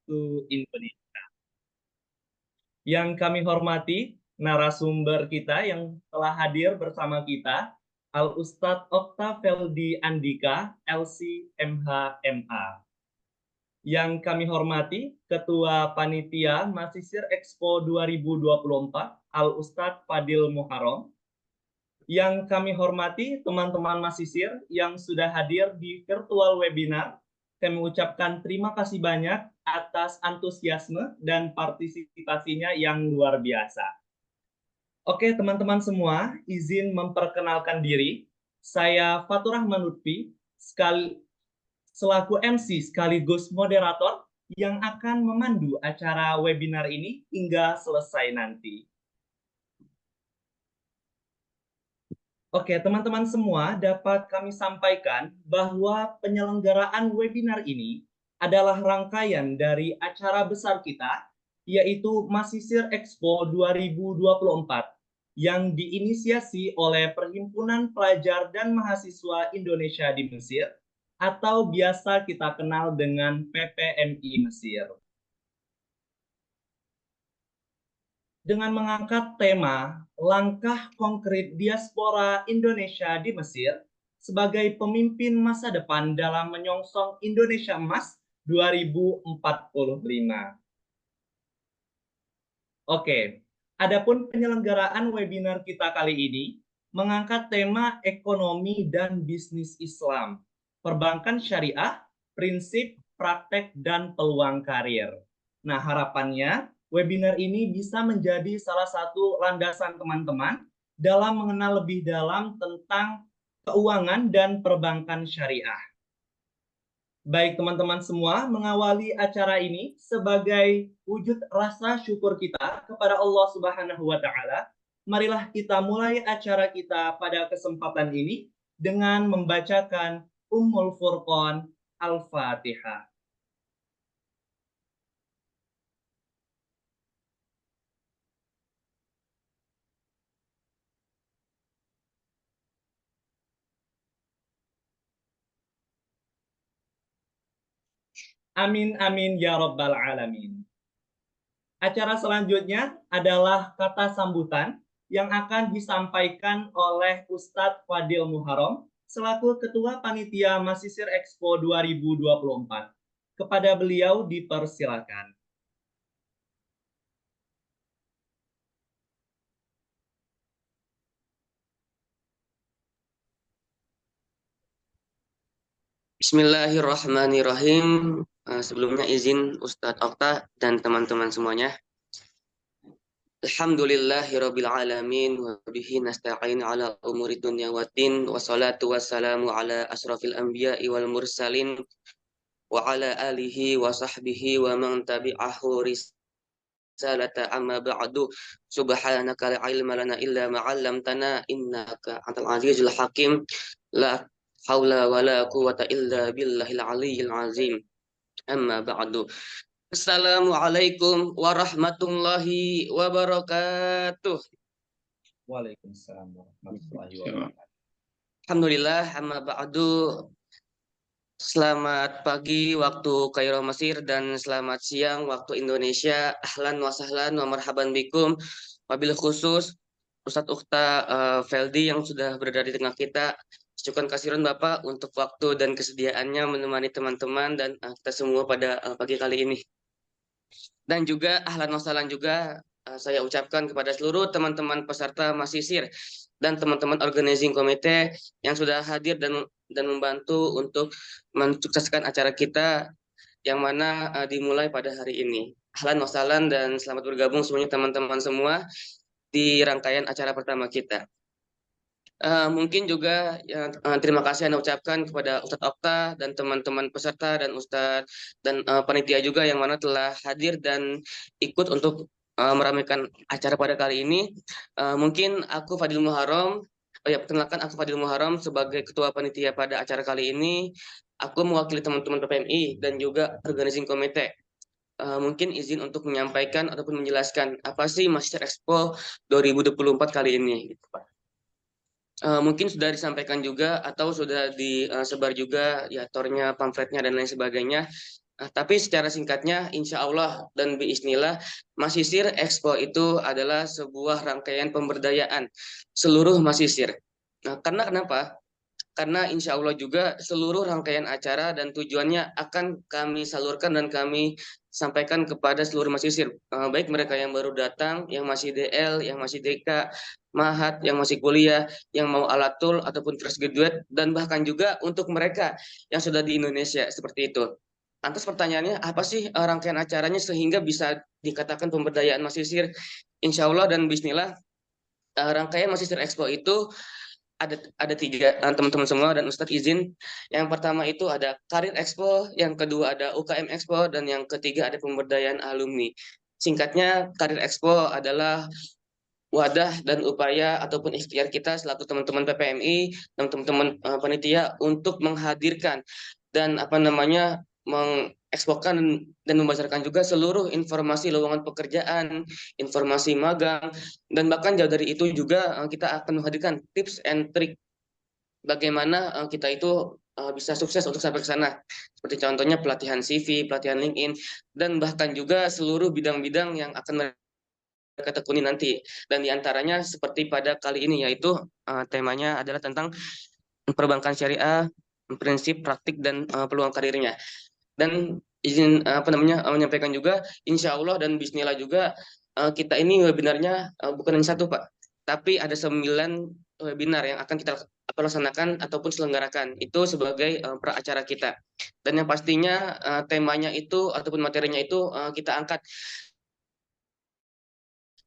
Waktu Indonesia. Yang kami hormati narasumber kita yang telah hadir bersama kita, Al Ustadz Okta Feldi Andika, LC MH MA. Yang kami hormati Ketua Panitia Masisir Expo 2024, Al Ustadz Fadil Muharram. Yang kami hormati teman-teman Masisir yang sudah hadir di virtual webinar. Kami ucapkan terima kasih banyak atas antusiasme dan partisipasinya yang luar biasa. Oke, teman-teman semua, izin memperkenalkan diri. Saya Fatur Rahman Lutfi, selaku MC sekaligus moderator yang akan memandu acara webinar ini hingga selesai nanti. Oke, teman-teman semua, dapat kami sampaikan bahwa penyelenggaraan webinar ini adalah rangkaian dari acara besar kita, yaitu Masisir Expo 2024, yang diinisiasi oleh Perhimpunan Pelajar dan Mahasiswa Indonesia di Mesir, atau biasa kita kenal dengan PPMI Mesir. Dengan mengangkat tema langkah konkret diaspora Indonesia di Mesir sebagai pemimpin masa depan dalam menyongsong Indonesia Emas 2045. Oke, adapun penyelenggaraan webinar kita kali ini mengangkat tema ekonomi dan bisnis Islam, perbankan syariah, prinsip, praktek, dan peluang karir. Nah, harapannya webinar ini bisa menjadi salah satu landasan teman-teman dalam mengenal lebih dalam tentang keuangan dan perbankan syariah. Baik teman-teman semua, mengawali acara ini sebagai wujud rasa syukur kita kepada Allah Subhanahu wa Ta'ala, marilah kita mulai acara kita pada kesempatan ini dengan membacakan Ummul Furqan Al-Fatihah. Amin amin ya rabbal alamin. Acara selanjutnya adalah kata sambutan yang akan disampaikan oleh Ustadz Fadil Muharram selaku Ketua Panitia Masisir Expo 2024. Kepada beliau dipersilakan. Bismillahirrahmanirrahim. Sebelumnya izin Ustadz Okta dan teman-teman semuanya. Alhamdulillahirabbil alamin wa bihi nasta'in ala umuri dunya waddin wassalatu wassalamu ala asrafil anbiya'i wal mursalin wa ala alihi wa sahbihi wa man tabi'ahu risalata amma ba'du. Subhanaka la ilma lana illa ma 'allamtana innaka antal azizul hakim. La haula wala quwwata illa billahil aliyyil azim. Amma ba'du. Assalamualaikum warahmatullahi wabarakatuh. Waalaikumsalam warahmatullahi wabarakatuh. Alhamdulillah, amma ba'du. Selamat pagi waktu Kairo Mesir dan selamat siang waktu Indonesia. Ahlan wa sahlan wa marhaban bikum. Wabil khusus Ustadz Ukta Feldi yang sudah berada di tengah kita. Syukur kasiran Bapak untuk waktu dan kesediaannya menemani teman-teman dan kita semua pada pagi kali ini. Dan juga ahlan wa sahlan juga saya ucapkan kepada seluruh teman-teman peserta Masisir dan teman-teman organizing komite yang sudah hadir dan membantu untuk mensukseskan acara kita yang mana dimulai pada hari ini. Ahlan wa sahlan dan selamat bergabung semuanya teman-teman semua di rangkaian acara pertama kita. Mungkin juga terima kasih Anda ucapkan kepada Ustadz Okta dan teman-teman peserta dan Ustadz dan panitia juga yang mana telah hadir dan ikut untuk meramaikan acara pada kali ini. Mungkin aku Fadil Muharram, perkenalkan aku Fadil Muharram sebagai ketua panitia pada acara kali ini. Aku mewakili teman-teman PPMI dan juga organizing komite. Mungkin izin untuk menyampaikan ataupun menjelaskan apa sih Masisir Expo 2024 kali ini, gitu, Pak. Mungkin sudah disampaikan juga atau sudah disebar juga ya tornya, pamfletnya dan lain sebagainya. Tapi secara singkatnya, insya Allah dan biiznillah, Masisir Expo itu adalah sebuah rangkaian pemberdayaan seluruh Masisir. Nah, karena kenapa? Karena insya Allah juga seluruh rangkaian acara dan tujuannya akan kami salurkan dan kami sampaikan kepada seluruh mahasiswa, baik mereka yang baru datang, yang masih DL, yang masih DK, Mahat, yang masih kuliah, yang mau alatul ataupun fresh graduate, dan bahkan juga untuk mereka yang sudah di Indonesia seperti itu. Lantas pertanyaannya, apa sih rangkaian acaranya sehingga bisa dikatakan pemberdayaan mahasiswa? Insya Allah dan bismillah, rangkaian Mahasiswa Expo itu ada tiga, teman-teman semua dan Ustadz izin. Yang pertama itu ada Karir Expo, yang kedua ada UKM Expo, dan yang ketiga ada pemberdayaan alumni. Singkatnya, Karir Expo adalah wadah dan upaya ataupun ikhtiar kita selaku teman-teman PPMI dan teman-teman panitia untuk menghadirkan dan apa namanya mengekspokan dan membesarkan juga seluruh informasi lowongan pekerjaan, informasi magang, dan bahkan jauh dari itu juga kita akan menghadirkan tips and trick bagaimana kita itu bisa sukses untuk sampai ke sana. Seperti contohnya pelatihan CV, pelatihan LinkedIn, dan bahkan juga seluruh bidang-bidang yang akan mereka tekuni nanti. Dan diantaranya seperti pada kali ini, yaitu temanya adalah tentang perbankan syariah, prinsip, praktik, dan peluang karirnya. Dan izin apa namanya menyampaikan juga, insya Allah dan bismillah juga kita ini webinarnya bukan hanya satu Pak, tapi ada 9 webinar yang akan kita laksanakan ataupun selenggarakan itu sebagai pra acara kita. Dan yang pastinya temanya itu ataupun materinya itu kita angkat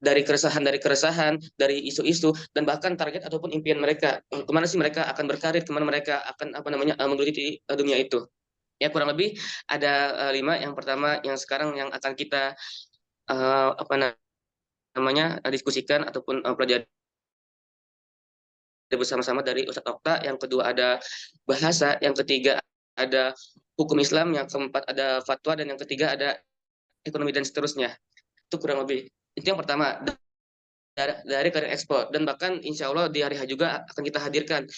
dari keresahan, dari isu-isu, dan bahkan target ataupun impian mereka. Kemana sih mereka akan berkarir, kemana mereka akan apa namanya menggeluti dunia itu. Ya kurang lebih ada 5. Yang pertama yang sekarang yang akan kita apa namanya diskusikan ataupun pelajari bersama-sama dari Ustadz Okta. Yang kedua ada bahasa, yang ketiga ada hukum Islam, yang keempat ada fatwa, dan yang ketiga ada ekonomi dan seterusnya. Itu kurang lebih. Itu yang pertama dari Karir Expo. Dan bahkan insya Allah di hari H juga akan kita hadirkan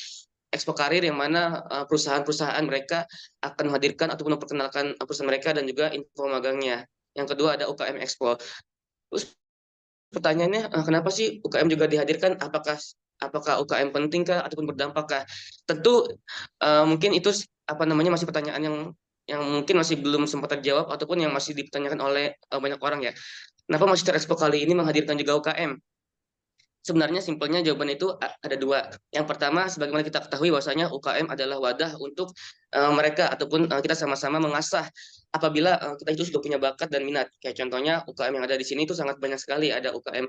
Expo Karir yang mana perusahaan-perusahaan mereka akan menghadirkan ataupun memperkenalkan perusahaan mereka dan juga info magangnya. Yang kedua ada UKM Expo. Terus pertanyaannya, kenapa sih UKM juga dihadirkan? Apakah UKM pentingkah ataupun berdampakkah? Tentu mungkin itu apa namanya masih pertanyaan yang mungkin masih belum sempat terjawab ataupun yang masih dipertanyakan oleh banyak orang ya. Kenapa Master Expo kali ini menghadirkan juga UKM? Sebenarnya simpelnya jawaban itu ada 2. Yang pertama, sebagaimana kita ketahui bahwasanya UKM adalah wadah untuk mereka ataupun kita sama-sama mengasah apabila kita itu sudah punya bakat dan minat. Kayak contohnya UKM yang ada di sini itu sangat banyak sekali. Ada UKM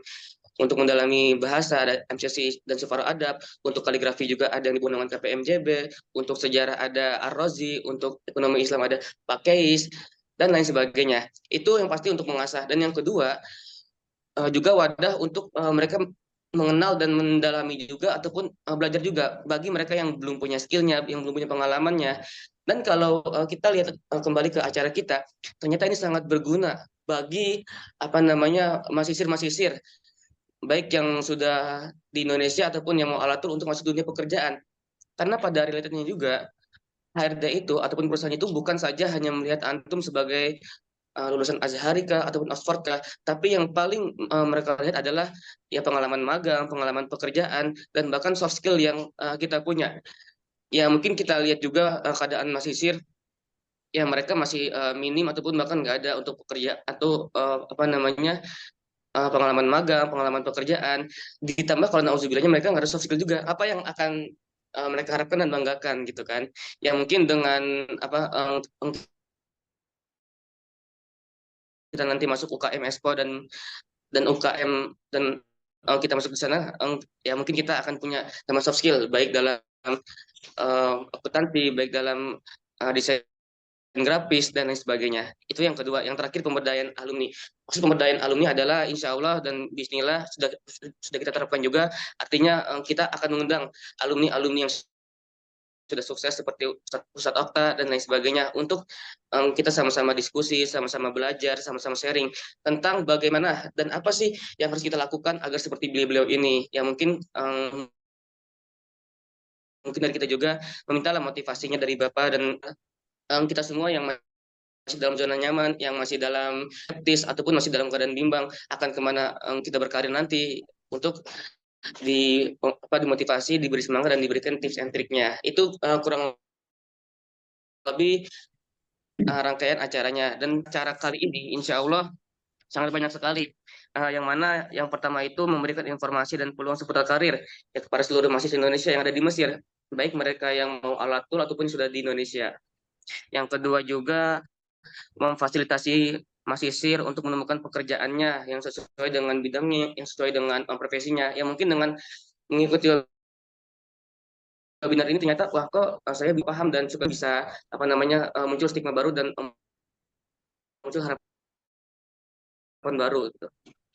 untuk mendalami bahasa, ada MCC dan Sufara Adab, untuk kaligrafi juga ada yang dibuat dengan KPMJB, untuk sejarah ada Ar-Razi, untuk ekonomi Islam ada Pak Keis, dan lain sebagainya. Itu yang pasti untuk mengasah. Dan yang kedua, juga wadah untuk mereka mengenal dan mendalami juga ataupun belajar juga bagi mereka yang belum punya skillnya, yang belum punya pengalamannya. Dan kalau kita lihat kembali ke acara kita, ternyata ini sangat berguna bagi apa namanya masisir-masisir, baik yang sudah di Indonesia ataupun yang mau alatul untuk masuk dunia pekerjaan. Karena pada realitanya juga HRD itu ataupun perusahaan itu bukan saja hanya melihat antum sebagai lulusan Azhari kah ataupun Oxford kah, tapi yang paling mereka lihat adalah ya pengalaman magang, pengalaman pekerjaan, dan bahkan soft skill yang kita punya. Ya mungkin kita lihat juga keadaan mahasiswa ya mereka masih minim ataupun bahkan nggak ada untuk pekerja atau apa namanya pengalaman magang, pengalaman pekerjaan. Ditambah kalau nauzubillahnya mereka nggak ada soft skill juga. Apa yang akan mereka harapkan dan banggakan gitu kan? Ya mungkin dengan apa kita nanti masuk UKM Expo dan UKM dan kita masuk di sana, ya mungkin kita akan punya sama soft skill baik dalam akuntansi, baik dalam desain grafis dan lain sebagainya. Itu yang kedua. Yang terakhir pemberdayaan alumni. Maksud pemberdayaan alumni adalah insya Allah dan bismillah sudah kita terapkan juga. Artinya kita akan mengundang alumni-alumni yang sudah sukses seperti Ustadz Okta dan lain sebagainya untuk kita sama-sama diskusi, sama-sama belajar, sama-sama sharing tentang bagaimana dan apa sih yang harus kita lakukan agar seperti beliau-beliau ini. Ya mungkin mungkin dari kita juga memintalah motivasinya dari Bapak dan kita semua yang masih dalam zona nyaman, yang masih dalam skeptis ataupun masih dalam keadaan bimbang akan kemana kita berkarir nanti, untuk dimotivasi, diberi semangat dan diberikan tips and triknya. Itu kurang lebih rangkaian acaranya. Dan acara kali ini insya Allah sangat banyak sekali. Yang mana yang pertama itu memberikan informasi dan peluang seputar karir ya, kepada seluruh mahasiswa Indonesia yang ada di Mesir, baik mereka yang mau alatul ataupun sudah di Indonesia. Yang kedua juga memfasilitasi mahasiswa untuk menemukan pekerjaannya yang sesuai dengan bidangnya, yang sesuai dengan profesinya. Ya mungkin dengan mengikuti webinar ini ternyata wah kok saya paham dan juga bisa muncul stigma baru dan muncul harapan baru gitu.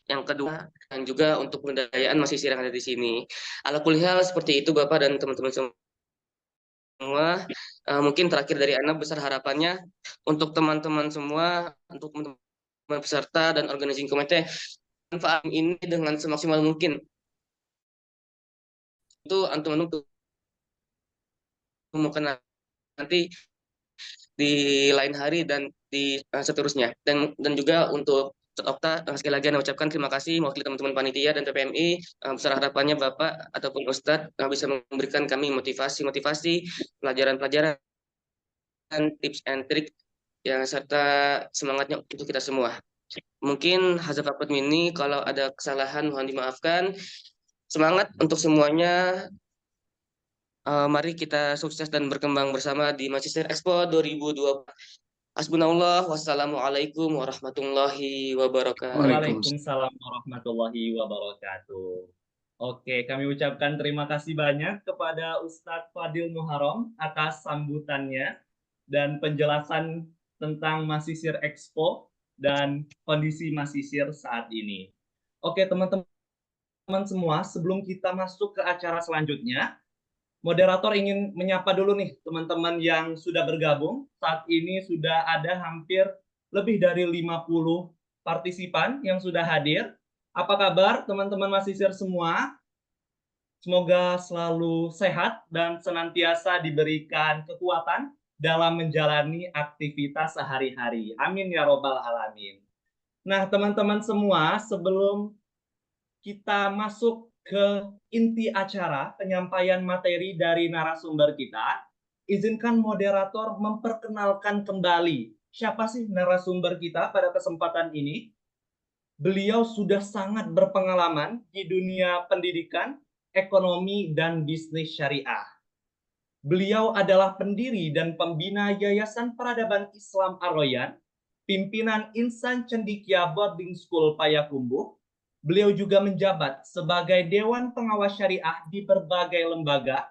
Yang kedua, dan juga untuk pemberdayaan mahasiswa yang ada di sini. Ala kulihal seperti itu Bapak dan teman-teman semua. Mungkin terakhir dari Ana, besar harapannya untuk teman-teman semua, untuk teman-teman peserta dan organizing komite, manfaat ini dengan semaksimal mungkin. Itu antum-antum temukan nanti di lain hari dan di seterusnya. Dan juga untuk Okta, sekali lagi Anda ucapkan terima kasih mewakili teman-teman panitia dan TPMI. Besar harapannya Bapak ataupun Ustadz bisa memberikan kami motivasi, pelajaran-pelajaran, tips and trik yang serta semangatnya untuk kita semua. Mungkin Hazaf Ahmad Mini, kalau ada kesalahan mohon dimaafkan. Semangat untuk semuanya. Mari kita sukses dan berkembang bersama di Manchester Expo 2020. Hasbunallah, wassalamualaikum warahmatullahi wabarakatuh. Waalaikumsalam warahmatullahi wabarakatuh. Oke, kami ucapkan terima kasih banyak kepada Ustadz Fadil Muharram atas sambutannya dan penjelasan tentang Masisir Expo dan kondisi Masisir saat ini. Oke, teman-teman semua, sebelum kita masuk ke acara selanjutnya, moderator ingin menyapa dulu nih teman-teman yang sudah bergabung. Saat ini sudah ada hampir lebih dari 50 partisipan yang sudah hadir. Apa kabar teman-teman Masisir semua? Semoga selalu sehat dan senantiasa diberikan kekuatan dalam menjalani aktivitas sehari-hari. Amin ya robbal alamin. Nah, teman-teman semua, sebelum kita masuk ke inti acara penyampaian materi dari narasumber kita, izinkan moderator memperkenalkan kembali siapa sih narasumber kita pada kesempatan ini. Beliau sudah sangat berpengalaman di dunia pendidikan, ekonomi, dan bisnis syariah. Beliau adalah pendiri dan pembina Yayasan Peradaban Islam Ar-Royan, pimpinan Insan Cendikia Boarding School Payakumbuh. Beliau juga menjabat sebagai Dewan Pengawas Syariah di berbagai lembaga,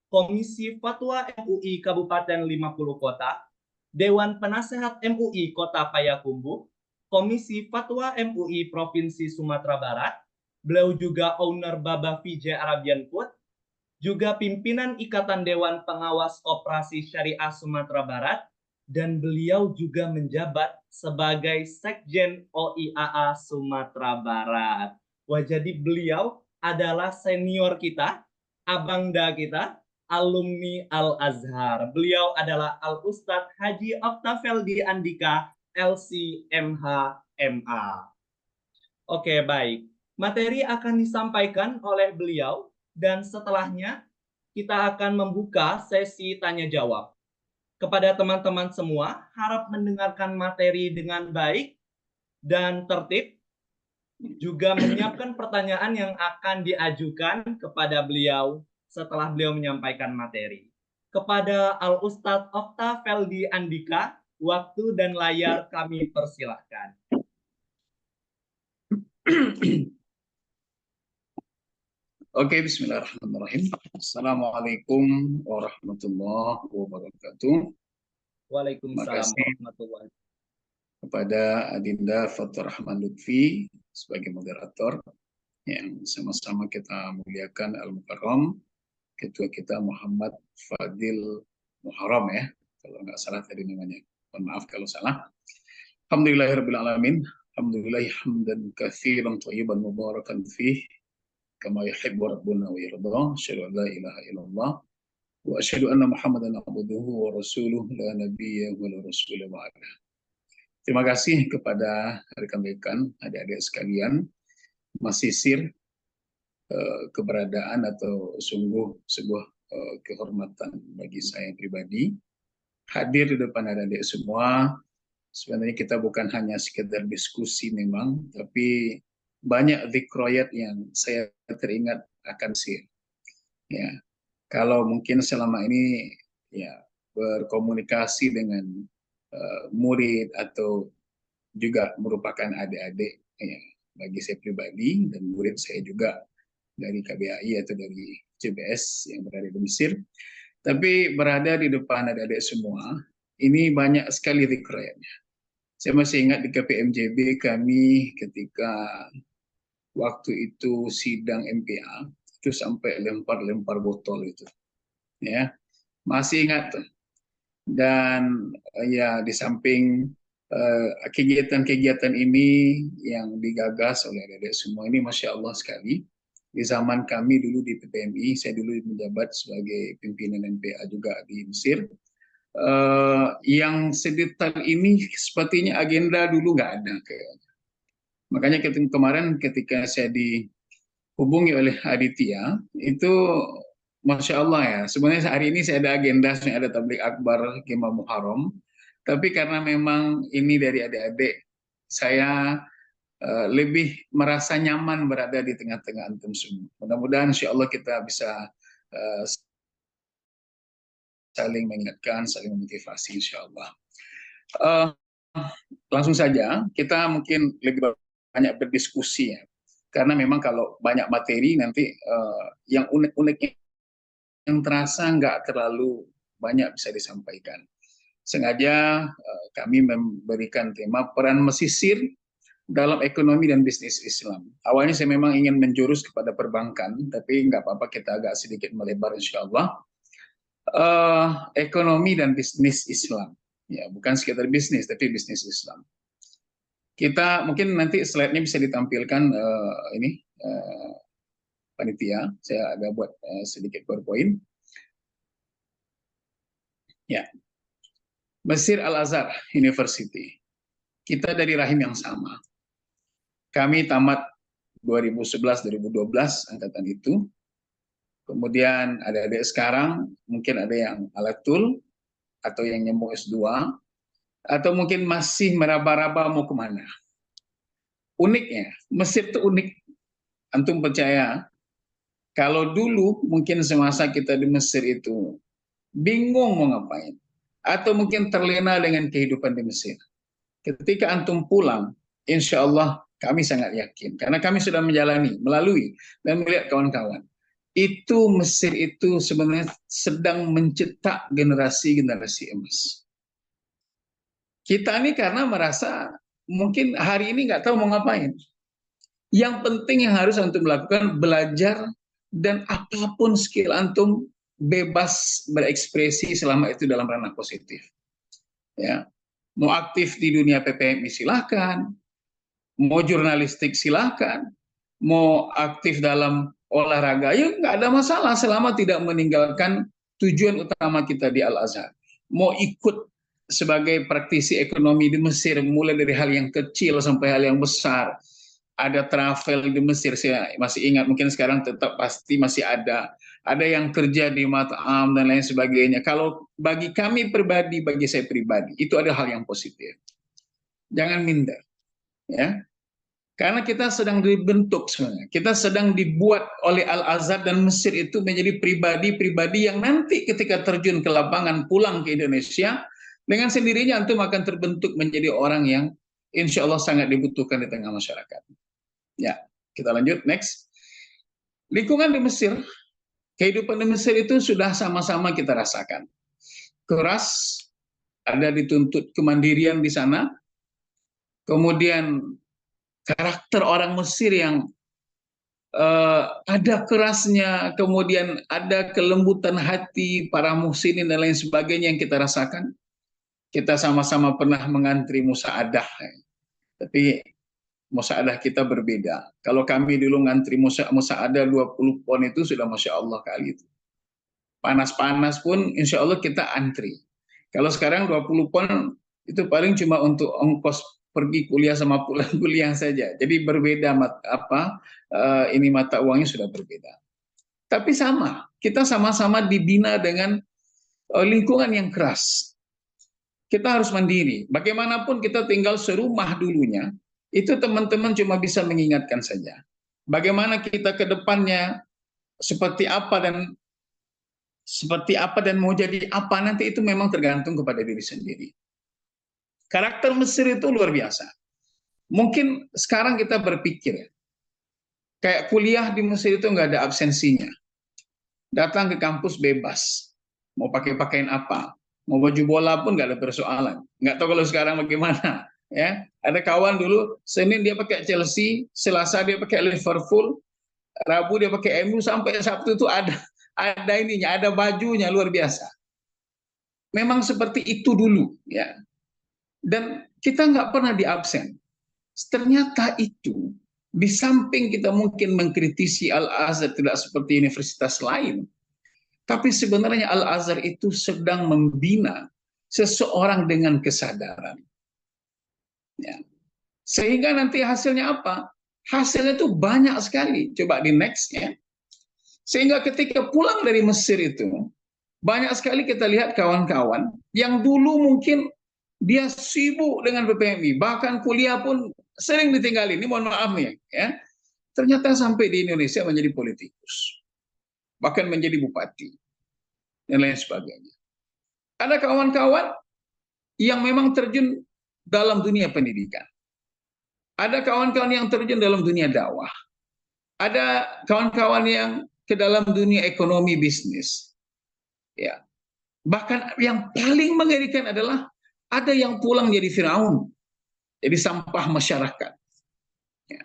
Komisi Fatwa MUI Kabupaten 50 Kota, Dewan Penasehat MUI Kota Payakumbuh, Komisi Fatwa MUI Provinsi Sumatera Barat. Beliau juga owner Baba VJ Arabian Food, juga pimpinan Ikatan Dewan Pengawas Koperasi Syariah Sumatera Barat, dan beliau juga menjabat sebagai Sekjen OIAA Sumatera Barat. Wah, jadi beliau adalah senior kita, abangda kita, alumni Al-Azhar. Beliau adalah Al-Ustadz Haji Oktaveldi Andika, LC.MH MA. Oke, baik. Materi akan disampaikan oleh beliau, dan setelahnya kita akan membuka sesi tanya jawab. Kepada teman-teman semua, harap mendengarkan materi dengan baik dan tertib, juga menyiapkan pertanyaan yang akan diajukan kepada beliau setelah beliau menyampaikan materi. Kepada Al-Ustadz Oktaveldi Andika, waktu dan layar kami persilahkan. Oke, bismillahirrahmanirrahim. Assalamualaikum warahmatullahi wabarakatuh. Waalaikumsalam warahmatullahi wabarakatuh. Kepada Adinda Fathur Rahman Lutfi sebagai moderator, yang sama-sama kita muliakan Al-Mukarram, ketua kita Muhammad Fadil Muharram ya, kalau nggak salah tadi namanya. Mohon maaf kalau salah. Alhamdulillahirabbil alamin. Alhamdulillah hamdan katsiran thayyiban mubarakan fih. Kama yuhibbu rabbuna wa yarda. Asyhadu an la ilaha illallah wa asyhadu anna Muhammadan abduhu wa rasuluh la nabiyya wa la rasula ba'dah. Terima kasih kepada rekan-rekan, adik-adik sekalian, Masisir, keberadaan atau sungguh sebuah kehormatan bagi saya pribadi hadir di depan adik-adik semua. Sebenarnya kita bukan hanya sekedar diskusi memang, tapi banyak zikroyat yang saya teringat akan sih. Ya, kalau mungkin selama ini ya berkomunikasi dengan murid atau juga merupakan adik-adik ya, bagi saya pribadi dan murid saya juga dari KBAI atau dari CBS yang berada di Mesir, tapi berada di depan adik-adik semua, ini banyak sekali zikrayatnya. Saya masih ingat di KPMJB kami ketika waktu itu sidang MPA, itu sampai lempar-lempar botol itu. Ya, masih ingat tuh. Dan ya di samping kegiatan-kegiatan ini yang digagas oleh adik-adik semua ini, Masya Allah sekali. Di zaman kami dulu di PPMI, saya dulu menjabat sebagai pimpinan MPA juga di Mesir. Yang sedetail ini sepertinya agenda dulu nggak ada kayaknya. Makanya kemarin ketika saya dihubungi oleh Aditya, itu Masya Allah ya, sebenarnya hari ini saya ada agenda, saya ada tablik akbar Gema Muharram, tapi karena memang ini dari adik-adik, saya lebih merasa nyaman berada di tengah-tengah antum semua. Mudah-mudahan insya Allah kita bisa saling mengingatkan, saling memotivasi insya Allah. Langsung saja, kita mungkin lebih banyak berdiskusi ya. Karena memang kalau banyak materi nanti yang unik-unik yang terasa nggak terlalu banyak bisa disampaikan. Sengaja kami memberikan tema peran mesisir dalam ekonomi dan bisnis Islam. Awalnya saya memang ingin menjurus kepada perbankan, tapi nggak apa-apa, kita agak sedikit melebar insya Allah. Ekonomi dan bisnis Islam. Ya, bukan sekedar bisnis, tapi bisnis Islam. Kita mungkin nanti slide-nya bisa ditampilkan ini panitia. Saya agak buat sedikit PowerPoint. Ya, Mesir Al-Azhar University. Kita dari rahim yang sama. Kami tamat 2011-2012 angkatan itu. Kemudian adik-adik sekarang mungkin ada yang alatul atau yang nyambung S2 atau mungkin masih meraba-raba mau kemana. Uniknya, Mesir itu unik. Antum percaya, kalau dulu mungkin semasa kita di Mesir itu bingung mau ngapain, atau mungkin terlena dengan kehidupan di Mesir. Ketika antum pulang, insya Allah kami sangat yakin, karena kami sudah menjalani, melalui, dan melihat kawan-kawan. Itu Mesir itu sebenarnya sedang mencetak generasi-generasi emas. Kita ini karena merasa mungkin hari ini nggak tahu mau ngapain. Yang penting yang harus antum lakukan, belajar, dan apapun skill antum bebas berekspresi selama itu dalam ranah positif. Ya, mau aktif di dunia PPMI silahkan, mau jurnalistik silahkan, mau aktif dalam olahraga, ya nggak ada masalah selama tidak meninggalkan tujuan utama kita di Al-Azhar. Mau ikut sebagai praktisi ekonomi di Mesir, mulai dari hal yang kecil sampai hal yang besar. Ada travel di Mesir, saya masih ingat, mungkin sekarang tetap pasti masih ada. Ada yang kerja di mat'am dan lain sebagainya. Kalau bagi kami pribadi, bagi saya pribadi, itu ada hal yang positif. Jangan minder. Ya, karena kita sedang dibentuk sebenarnya. Kita sedang dibuat oleh Al-Azhar dan Mesir itu menjadi pribadi-pribadi yang nanti ketika terjun ke lapangan, pulang ke Indonesia, dengan sendirinya antum akan terbentuk menjadi orang yang insya Allah sangat dibutuhkan di tengah masyarakat. Ya, kita lanjut, next. Lingkungan di Mesir, kehidupan di Mesir itu sudah sama-sama kita rasakan. Keras, ada dituntut kemandirian di sana, kemudian karakter orang Mesir yang ada kerasnya, kemudian ada kelembutan hati para muhsinin dan lain sebagainya yang kita rasakan. Kita sama-sama pernah mengantri musaadah, tapi musaadah kita berbeda. Kalau kami dulu ngantri musaadah 20 pon itu sudah Masya Allah kali itu. Panas-panas pun insya Allah kita antri. Kalau sekarang 20 pon Itu paling cuma untuk ongkos pergi kuliah sama pulang kuliah saja. Jadi berbeda ini mata uangnya sudah berbeda. Tapi sama, kita sama-sama dibina dengan lingkungan yang keras. Kita harus mandiri. Bagaimanapun kita tinggal serumah dulunya, itu teman-teman cuma bisa mengingatkan saja. Bagaimana kita ke depannya, seperti apa dan mau jadi apa nanti itu memang tergantung kepada diri sendiri. Karakter Mesir itu luar biasa. Mungkin sekarang kita berpikir, kayak kuliah di Mesir itu nggak ada absensinya. Datang ke kampus bebas, mau pakai pakaian apa, mau baju bola pun nggak ada persoalan. Nggak tahu kalau sekarang bagaimana. Ya, ada kawan dulu Senin dia pakai Chelsea, Selasa dia pakai Liverpool, Rabu dia pakai MU, sampai Sabtu itu ada ininya, ada bajunya, luar biasa. Memang seperti itu dulu, ya. Dan kita nggak pernah diabsen. Ternyata itu, di samping kita mungkin mengkritisi Al-Azhar tidak seperti universitas lain, tapi sebenarnya Al-Azhar itu sedang membina seseorang dengan kesadaran. Ya. Sehingga nanti hasilnya apa? Hasilnya itu banyak sekali. Coba di next ya. Sehingga ketika pulang dari Mesir itu, banyak sekali kita lihat kawan-kawan yang dulu mungkin dia sibuk dengan PPMI, bahkan kuliah pun sering ditinggalin. Ini mohon maaf nih ya. Ternyata sampai di Indonesia menjadi politikus, bahkan menjadi bupati dan lain sebagainya. Ada kawan-kawan yang memang terjun dalam dunia pendidikan. Ada kawan-kawan yang terjun dalam dunia dakwah. Ada kawan-kawan yang ke dalam dunia ekonomi bisnis. Ya. Bahkan yang paling mengerikan adalah ada yang pulang jadi Firaun, jadi sampah masyarakat. Ya.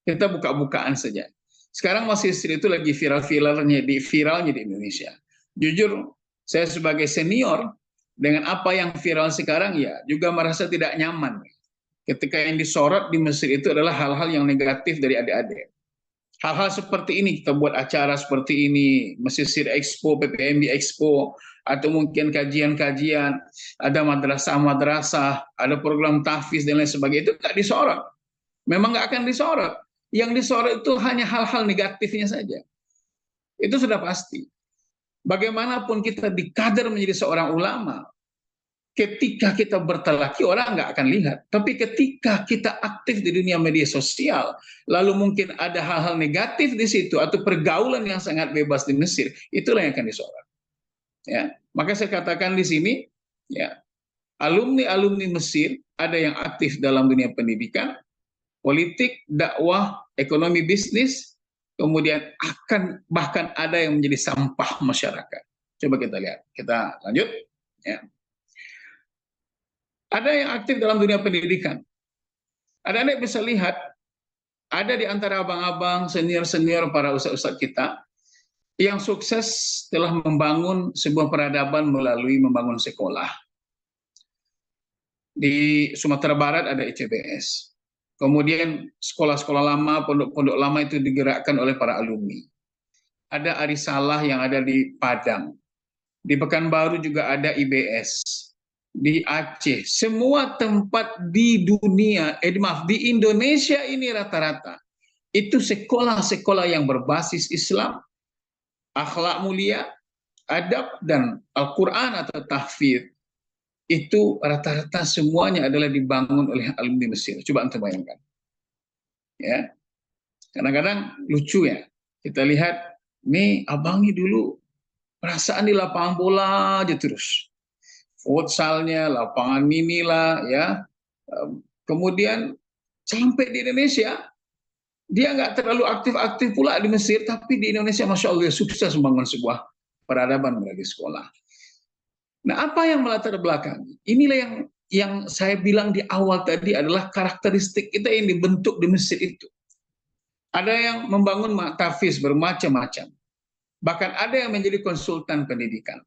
Kita buka-bukaan saja. Sekarang masih itu lagi viralnya di Indonesia. Jujur, saya sebagai senior dengan apa yang viral sekarang ya juga merasa tidak nyaman. Ketika yang disorot di Mesir itu adalah hal-hal yang negatif dari adik-adik. Hal-hal seperti ini, kita buat acara seperti ini, Mesir Expo, PPMB Expo, atau mungkin kajian-kajian, ada madrasah-madrasah, ada program tahfiz dan lain sebagainya, itu nggak disorot. Memang nggak akan disorot. Yang disorot itu hanya hal-hal negatifnya saja. Itu sudah pasti. Bagaimanapun kita dikader menjadi seorang ulama, ketika kita bertelaki orang nggak akan lihat. Tapi ketika kita aktif di dunia media sosial, lalu mungkin ada hal-hal negatif di situ atau pergaulan yang sangat bebas di Mesir, itulah yang akan disorot. Ya, maka saya katakan di sini, ya, alumni Mesir ada yang aktif dalam dunia pendidikan, politik, dakwah, ekonomi bisnis, kemudian bahkan ada yang menjadi sampah masyarakat. Coba kita lihat, kita lanjut. Ya. Ada yang aktif dalam dunia pendidikan. Adik-adik bisa lihat, ada di antara abang-abang, senior-senior para ustadz-ustadz kita, yang sukses telah membangun sebuah peradaban melalui membangun sekolah. Di Sumatera Barat ada ICBS. Kemudian sekolah-sekolah lama, pondok-pondok lama itu digerakkan oleh para alumni. Ada Arisalah yang ada di Padang. Di Pekanbaru juga ada IBS. Di Aceh, semua tempat di dunia, di Indonesia ini rata-rata itu sekolah-sekolah yang berbasis Islam, akhlak mulia, adab dan Al-Quran atau tahfidz, itu rata-rata semuanya adalah dibangun oleh alumni Mesir. Coba anda bayangkan. Ya, kadang-kadang lucu ya, kita lihat nih abang ini dulu perasaan di lapangan bola aja terus. Futsalnya, lapangan mini lah, ya. Kemudian sampai di Indonesia, dia nggak terlalu aktif-aktif pula di Mesir, tapi di Indonesia, Masya Allah, sukses membangun sebuah peradaban melalui sekolah. Nah, apa yang melatar belakang? Inilah yang saya bilang di awal tadi adalah karakteristik kita yang dibentuk di Mesir itu. Ada yang membangun tahfiz bermacam-macam. Bahkan ada yang menjadi konsultan pendidikan.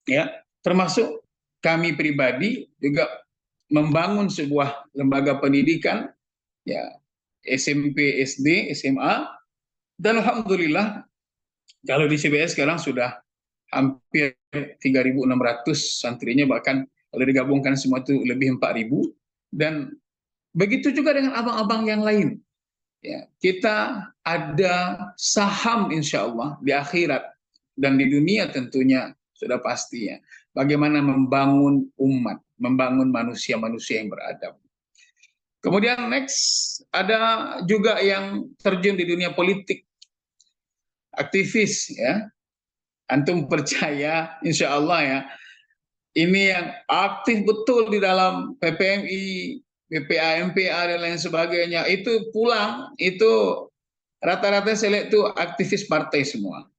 Ya, termasuk kami pribadi juga membangun sebuah lembaga pendidikan, ya, SMP, SD, SMA, dan alhamdulillah kalau di CBS sekarang sudah hampir 3.600 santrinya, bahkan Kalau digabungkan semua itu lebih 4.000. Dan begitu juga dengan abang-abang yang lain. Ya, kita ada saham insya Allah di akhirat dan di dunia tentunya sudah pasti ya. Bagaimana membangun umat, membangun manusia-manusia yang beradab. Kemudian next ada juga yang terjun di dunia politik, aktivis ya. Antum percaya insya Allah ya, ini yang aktif betul di dalam PPMI, BPA, MPA dan lain sebagainya, itu pulang, itu rata-rata saya lihat itu aktivis partai semua.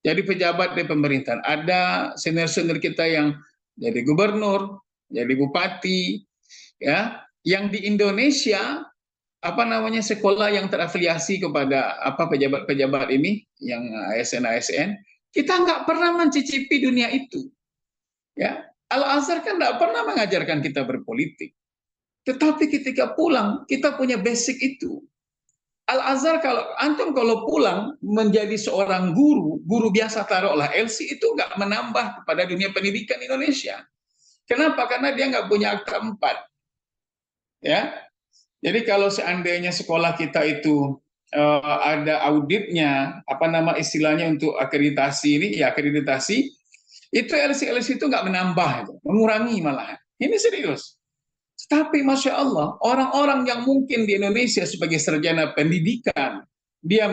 Jadi pejabat di pemerintahan. Ada senior-senior kita yang jadi gubernur, jadi bupati, ya, yang di Indonesia apa namanya sekolah yang terafiliasi kepada apa pejabat-pejabat ini, yang ASN, kita nggak pernah mencicipi dunia itu. Ya, Al-Azhar kan nggak pernah mengajarkan kita berpolitik. Tetapi ketika pulang, kita punya basic itu. Al-Azhar kalau antum kalau pulang menjadi seorang guru biasa taruhlah LC itu nggak menambah kepada dunia pendidikan Indonesia. Kenapa? Karena dia nggak punya akta 4. Ya. Jadi kalau seandainya sekolah kita itu ada auditnya, apa nama istilahnya untuk akreditasi ini, ya akreditasi, itu LC itu nggak menambah, mengurangi malahan. Ini serius. Tapi Masya Allah, orang-orang yang mungkin di Indonesia sebagai sarjana pendidikan, dia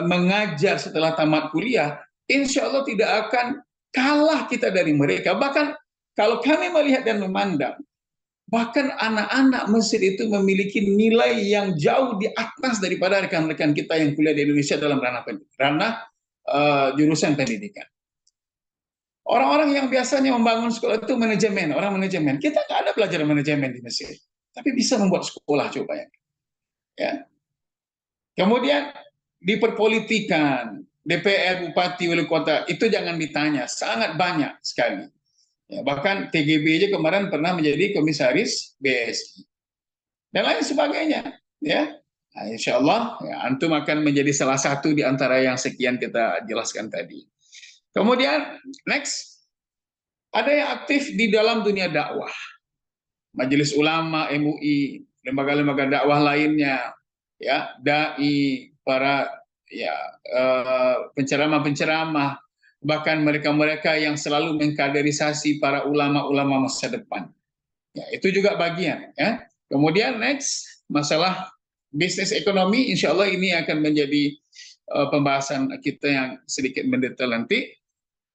mengajar setelah tamat kuliah, insya Allah tidak akan kalah kita dari mereka. Bahkan kalau kami melihat dan memandang, bahkan anak-anak Mesir itu memiliki nilai yang jauh di atas daripada rekan-rekan kita yang kuliah di Indonesia dalam ranah jurusan pendidikan. Orang-orang yang biasanya membangun sekolah itu manajemen, orang manajemen. Kita nggak ada belajar manajemen di Mesir, tapi bisa membuat sekolah coba ya. Ya. Kemudian di perpolitikan, DPR, bupati, wali kota itu jangan ditanya, sangat banyak sekali. Ya, bahkan TGB aja kemarin pernah menjadi komisaris BSI dan lain sebagainya. Ya, nah, insya Allah ya, antum akan menjadi salah satu di antara yang sekian kita jelaskan tadi. Kemudian next, ada yang aktif di dalam dunia dakwah. Majelis Ulama, MUI, lembaga-lembaga dakwah lainnya, ya, dai, para ya penceramah-penceramah, bahkan mereka-mereka yang selalu mengkaderisasi para ulama-ulama masa depan. Ya, itu juga bagian ya. Kemudian next, masalah bisnis ekonomi, insya Allah ini akan menjadi pembahasan kita yang sedikit mendetail nanti.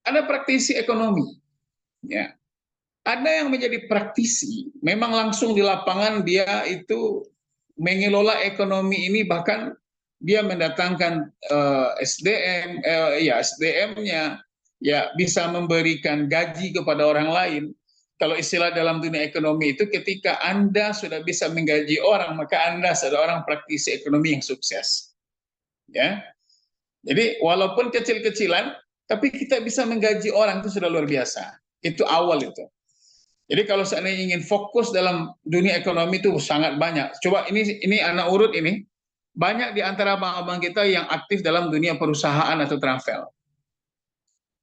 Ada praktisi ekonomi, ya. Ada yang menjadi praktisi, memang langsung di lapangan dia itu mengelola ekonomi ini, bahkan dia mendatangkan SDM, ya SDM-nya, ya bisa memberikan gaji kepada orang lain. Kalau istilah dalam dunia ekonomi itu, ketika Anda sudah bisa menggaji orang, maka Anda adalah orang praktisi ekonomi yang sukses. Ya, jadi walaupun kecil-kecilan, tapi kita bisa menggaji orang itu sudah luar biasa. Itu awal itu. Jadi kalau seandainya ingin fokus dalam dunia ekonomi itu sangat banyak. Coba ini anak urut ini, banyak di antara abang-abang kita yang aktif dalam dunia perusahaan atau travel.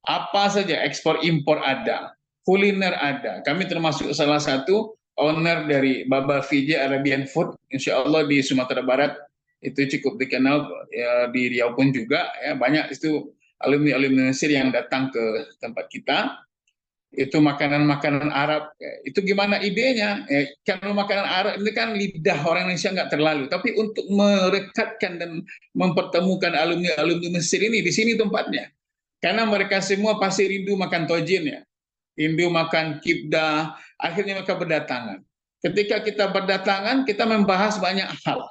Apa saja, ekspor impor ada, kuliner ada. Kami termasuk salah satu owner dari Baba Fiji Arabian Food, insya Allah di Sumatera Barat itu cukup dikenal, ya, di Riau pun juga ya, banyak itu alumni-alumni Mesir yang datang ke tempat kita. Itu makanan-makanan Arab, itu gimana idenya? Kalau makanan Arab ini kan lidah orang Indonesia nggak terlalu, tapi untuk merekatkan dan mempertemukan alumni-alumni Mesir ini, di sini tempatnya. Karena mereka semua pasti rindu makan tojin ya, rindu makan kibda, akhirnya mereka berdatangan. Ketika kita berdatangan, kita membahas banyak hal.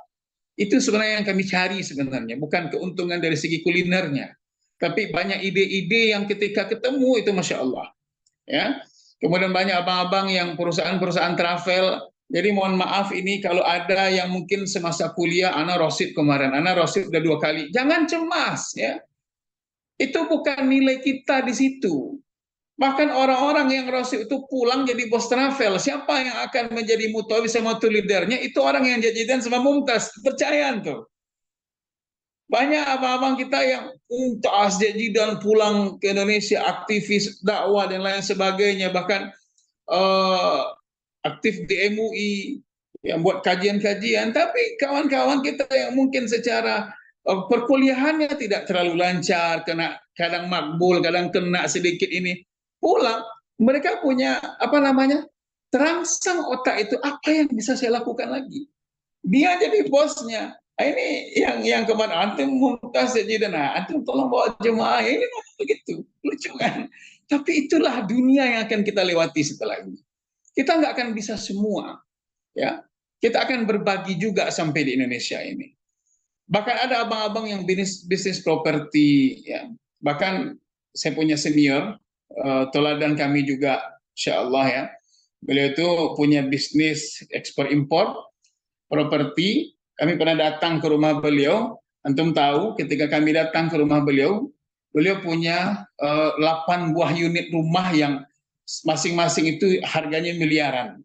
Itu sebenarnya yang kami cari sebenarnya, bukan keuntungan dari segi kulinernya, tapi banyak ide-ide yang ketika ketemu itu Masya Allah. Ya, kemudian banyak abang-abang yang perusahaan-perusahaan travel. Jadi mohon maaf ini kalau ada yang mungkin semasa kuliah, Ana rosid kemarin, Ana rosid udah 2 kali. Jangan cemas ya. Itu bukan nilai kita di situ. Bahkan orang-orang yang rosid itu pulang jadi bos travel. Siapa yang akan menjadi mutawi sama leadernya? Itu orang yang jajidan sama Mumtaz. Percaya tuh. Banyak abang-abang kita yang tas jajidan pulang ke Indonesia, aktivis dakwah dan lain sebagainya, bahkan aktif di MUI, yang buat kajian-kajian, tapi kawan-kawan kita yang mungkin secara perkuliahannya tidak terlalu lancar, kena kadang makbul, kadang kena sedikit ini, pulang mereka punya apa namanya, terangsang otak itu, apa yang bisa saya lakukan lagi? Dia jadi bosnya. Ini yang kemarin antum mumtaz sajidana, antum tolong bawa jemaah, ini begitu, lucu kan? Tapi itulah dunia yang akan kita lewati setelah ini. Kita nggak akan bisa semua, ya. Kita akan berbagi juga sampai di Indonesia ini. Bahkan ada abang-abang yang bisnis properti, ya. Bahkan saya punya senior, teladan kami juga, insya Allah ya. Beliau itu punya bisnis ekspor impor properti. Kami pernah datang ke rumah beliau. Antum tahu ketika kami datang ke rumah beliau, beliau punya 8 buah unit rumah yang masing-masing itu harganya miliaran.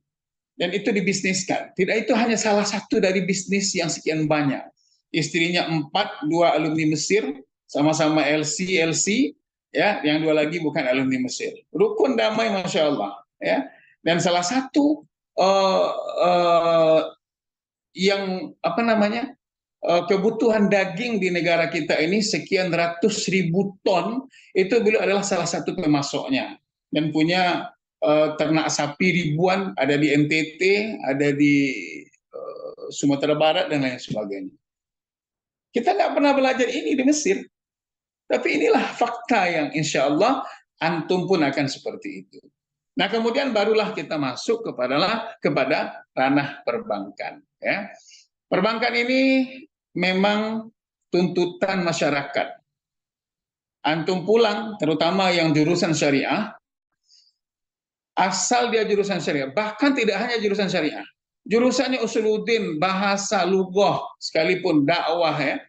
Dan itu dibisniskan. Tidak, itu hanya salah satu dari bisnis yang sekian banyak. Istrinya 4, 2 alumni Mesir, sama-sama LC, ya, yang 2 lagi bukan alumni Mesir. Rukun damai, masya Allah, ya. Dan salah satu yang apa namanya, kebutuhan daging di negara kita ini sekian ratus ribu ton, itu beliau adalah salah satu pemasoknya, dan punya ternak sapi ribuan, ada di NTT, ada di Sumatera Barat dan lain sebagainya. Kita nggak pernah belajar ini di Mesir, tapi inilah fakta yang insya Allah antum pun akan seperti itu. Nah, kemudian barulah kita masuk kepada ranah perbankan, ya. Perbankan ini memang tuntutan masyarakat. Antum pulang, terutama yang jurusan syariah, asal dia jurusan syariah, bahkan tidak hanya jurusan syariah, jurusannya usuluddin, bahasa, lughah, sekalipun dakwah, ya,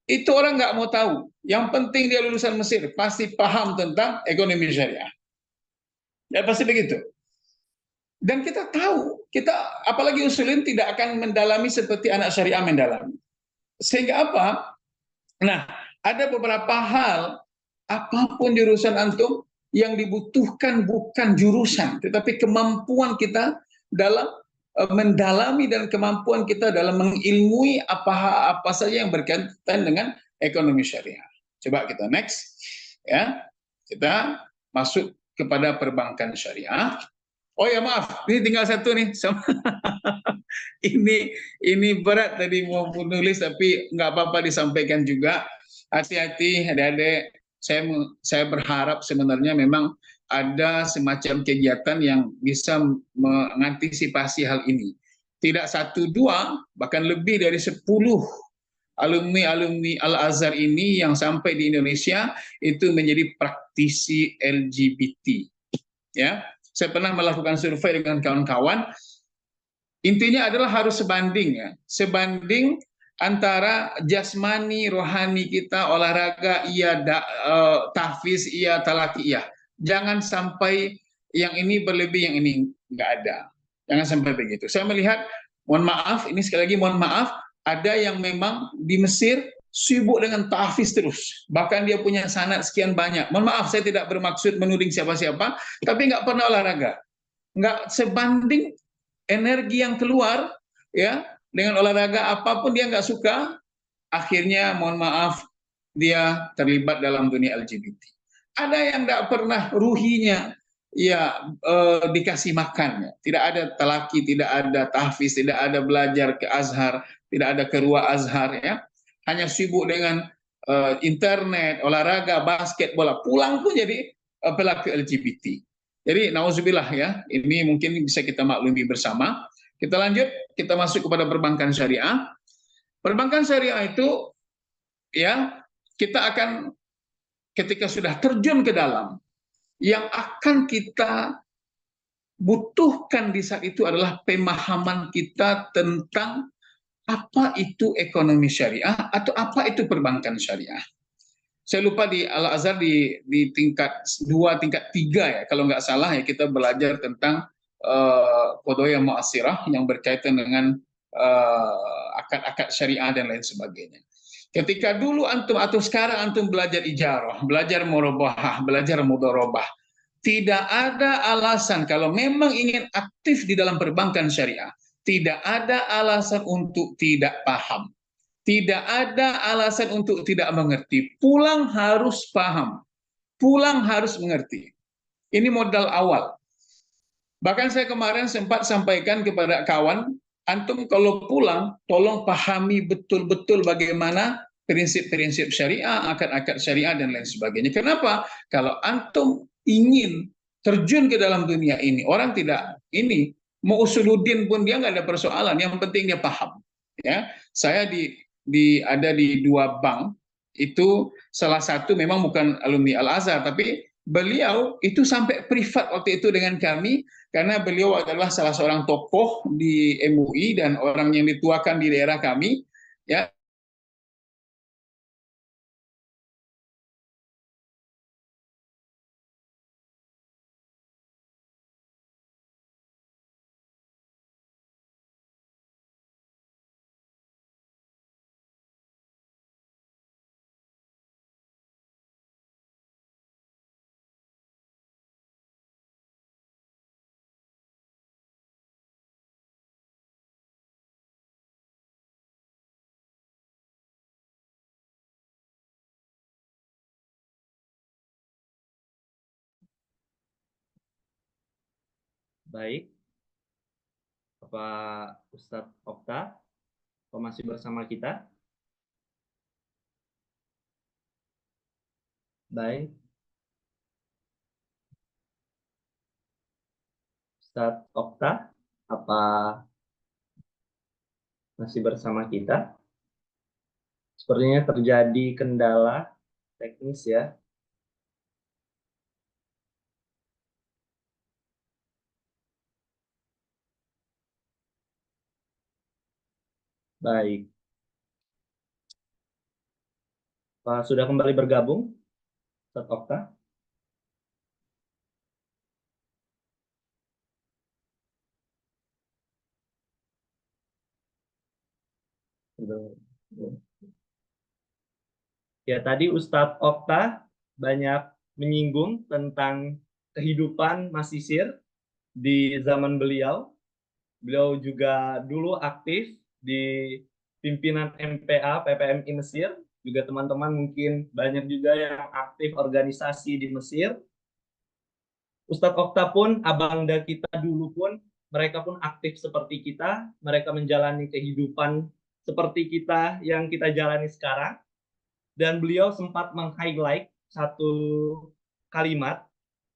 itu orang nggak mau tahu. Yang penting dia lulusan Mesir, pasti paham tentang ekonomi syariah. Ya pasti begitu. Dan kita tahu, kita apalagi usulin tidak akan mendalami seperti anak syariah mendalami. Sehingga apa? Nah, ada beberapa hal, apapun jurusan antum, yang dibutuhkan bukan jurusan, tetapi kemampuan kita dalam mendalami dan kemampuan kita dalam mengilmui apa saja yang berkaitan dengan ekonomi syariah. Coba kita next, ya. Kita masuk kepada perbankan syariah. Oh ya, maaf, ini tinggal satu nih. Ini berat tadi mau menulis, tapi nggak apa-apa disampaikan juga. Hati-hati adik-adik. Saya berharap sebenarnya memang ada semacam kegiatan yang bisa mengantisipasi hal ini. Tidak 1, 2, bahkan lebih dari 10 alumni Al-Azhar ini yang sampai di Indonesia itu menjadi praktisi LGBT. Ya, saya pernah melakukan survei dengan kawan-kawan. Intinya adalah harus sebanding, ya. Sebanding antara jasmani, rohani kita, olahraga, iya, tahfiz, iya, talaki, iya. Jangan sampai yang ini berlebih, yang ini nggak ada. Jangan sampai begitu. Saya melihat, mohon maaf, ini sekali lagi mohon maaf, ada yang memang di Mesir sibuk dengan tahfiz terus. Bahkan dia punya sanad sekian banyak. Mohon maaf, saya tidak bermaksud menuding siapa-siapa, tapi nggak pernah olahraga. Nggak sebanding energi yang keluar, ya, dengan olahraga apapun dia nggak suka, akhirnya mohon maaf dia terlibat dalam dunia LGBT. Ada yang nggak pernah ruhinya ya dikasih makan, ya. Tidak ada talaki, tidak ada tahfiz, tidak ada belajar ke Azhar, tidak ada ke Ruwa Azhar, ya. Hanya sibuk dengan internet, olahraga, basket, bola. Pulang pun jadi pelaku LGBT. Jadi nauzubillah, ya, ini mungkin bisa kita maklumi bersama. Kita lanjut, kita masuk kepada perbankan syariah. Perbankan syariah itu, ya, kita akan ketika sudah terjun ke dalam, yang akan kita butuhkan di saat itu adalah pemahaman kita tentang apa itu ekonomi syariah atau apa itu perbankan syariah. Saya lupa di Al-Azhar di tingkat 2, tingkat 3, ya, kalau nggak salah, ya, kita belajar tentang qadaya mu'asirah yang berkaitan dengan akad-akad syariah dan lain sebagainya. Ketika dulu antum atau sekarang antum belajar ijarah, belajar murabahah, belajar mudharabah, Tidak ada alasan kalau memang ingin aktif di dalam perbankan syariah, tidak ada alasan untuk tidak paham. Tidak ada alasan untuk tidak mengerti. Pulang harus paham. Pulang harus mengerti. Ini modal awal. Bahkan saya kemarin sempat sampaikan kepada kawan, antum kalau pulang, tolong pahami betul-betul bagaimana prinsip-prinsip syariah, akad-akad syariah, dan lain sebagainya. Kenapa? Kalau antum ingin terjun ke dalam dunia ini, orang tidak ini, mau usuluddin pun dia nggak ada persoalan, yang penting dia paham. Ya, saya ada di dua bank, itu salah satu memang bukan alumni Al-Azhar, tapi beliau itu sampai privat waktu itu dengan kami, karena beliau adalah salah seorang tokoh di MUI dan orang yang dituakan di daerah kami, ya. Baik, Bapak Ustadz Okta, Apa masih bersama kita? Baik, Ustadz Okta, apa masih bersama kita? Sepertinya terjadi kendala teknis ya. Baik, Pak sudah kembali bergabung, Ustadz Okta? Ya, tadi Ustadz Okta banyak menyinggung tentang kehidupan Masisir di zaman beliau. Beliau juga dulu aktif di pimpinan MPA PPMI Mesir. Juga teman-teman mungkin banyak juga yang aktif organisasi di Mesir. Ustadz Okta pun, abangda kita dulu pun, mereka pun aktif seperti kita. Mereka menjalani kehidupan seperti kita yang kita jalani sekarang. Dan beliau sempat meng-highlight satu kalimat,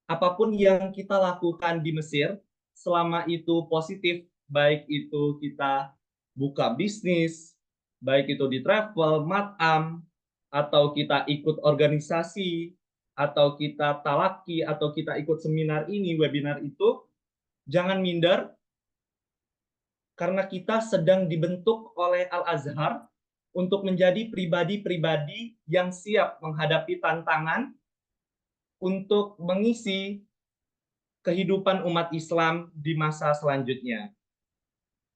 apapun yang kita lakukan di Mesir, selama itu positif, baik itu kita buka bisnis, baik itu di travel, matam, atau kita ikut organisasi, atau kita talaki, atau kita ikut seminar ini, webinar itu, jangan minder, karena kita sedang dibentuk oleh Al-Azhar untuk menjadi pribadi-pribadi yang siap menghadapi tantangan untuk mengisi kehidupan umat Islam di masa selanjutnya.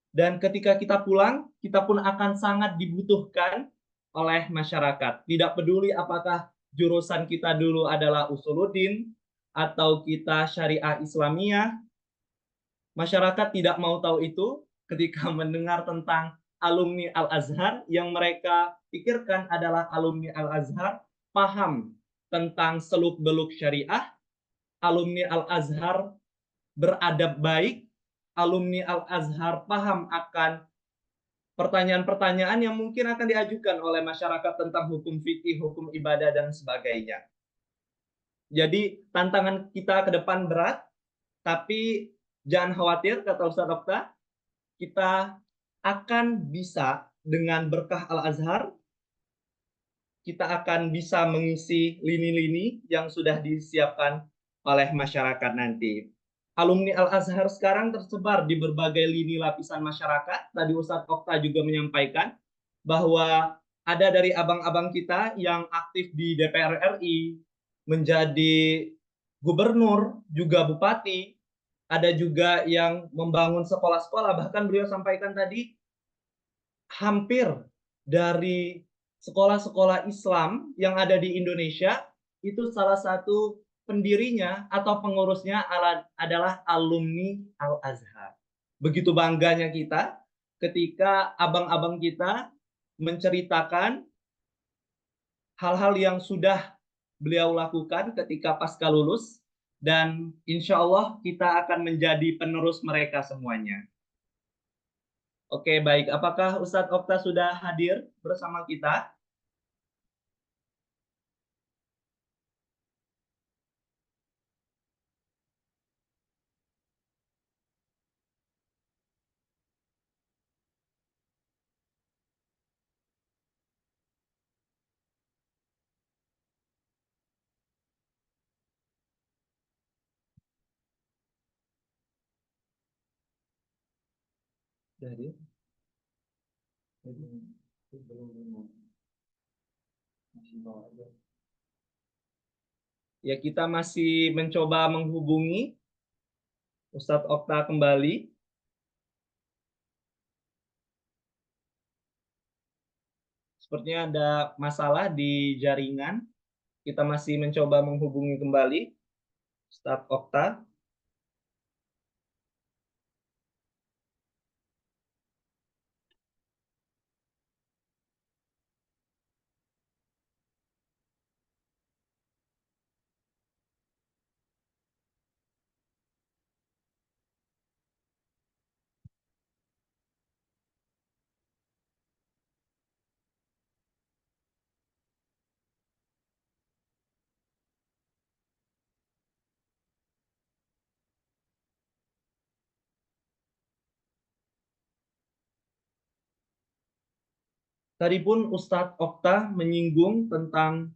Dan ketika kita pulang, kita pun akan sangat dibutuhkan oleh masyarakat. Tidak peduli apakah jurusan kita dulu adalah usuluddin atau kita syariah Islamiyah, masyarakat tidak mau tahu itu ketika mendengar tentang alumni Al-Azhar yang mereka pikirkan adalah alumni Al-Azhar, paham tentang seluk-beluk syariah, alumni Al-Azhar beradab baik, alumni Al-Azhar paham akan pertanyaan-pertanyaan yang mungkin akan diajukan oleh masyarakat tentang hukum fikih, hukum ibadah, dan sebagainya. Jadi tantangan kita ke depan berat, tapi jangan khawatir, kata Ustadz Okta, kita akan bisa dengan berkah Al-Azhar, kita akan bisa mengisi lini-lini yang sudah disiapkan oleh masyarakat nanti. Alumni Al-Azhar sekarang tersebar di berbagai lini lapisan masyarakat. Tadi Ustadz Okta juga menyampaikan bahwa ada dari abang-abang kita yang aktif di DPR RI, menjadi gubernur, juga bupati, ada juga yang membangun sekolah-sekolah, bahkan beliau sampaikan tadi, hampir dari sekolah-sekolah Islam yang ada di Indonesia, itu salah satu pendirinya atau pengurusnya adalah alumni Al-Azhar. Begitu bangganya kita ketika abang-abang kita menceritakan hal-hal yang sudah beliau lakukan ketika pasca lulus, dan insya Allah kita akan menjadi penerus mereka semuanya. Oke, baik. Apakah Ustadz Okta sudah hadir bersama kita? Dari? Ya, kita masih mencoba menghubungi Ustadz Okta kembali. Sepertinya ada masalah di jaringan. Kita masih mencoba menghubungi kembali Ustadz Okta. Tadi pun Ustadz Okta menyinggung tentang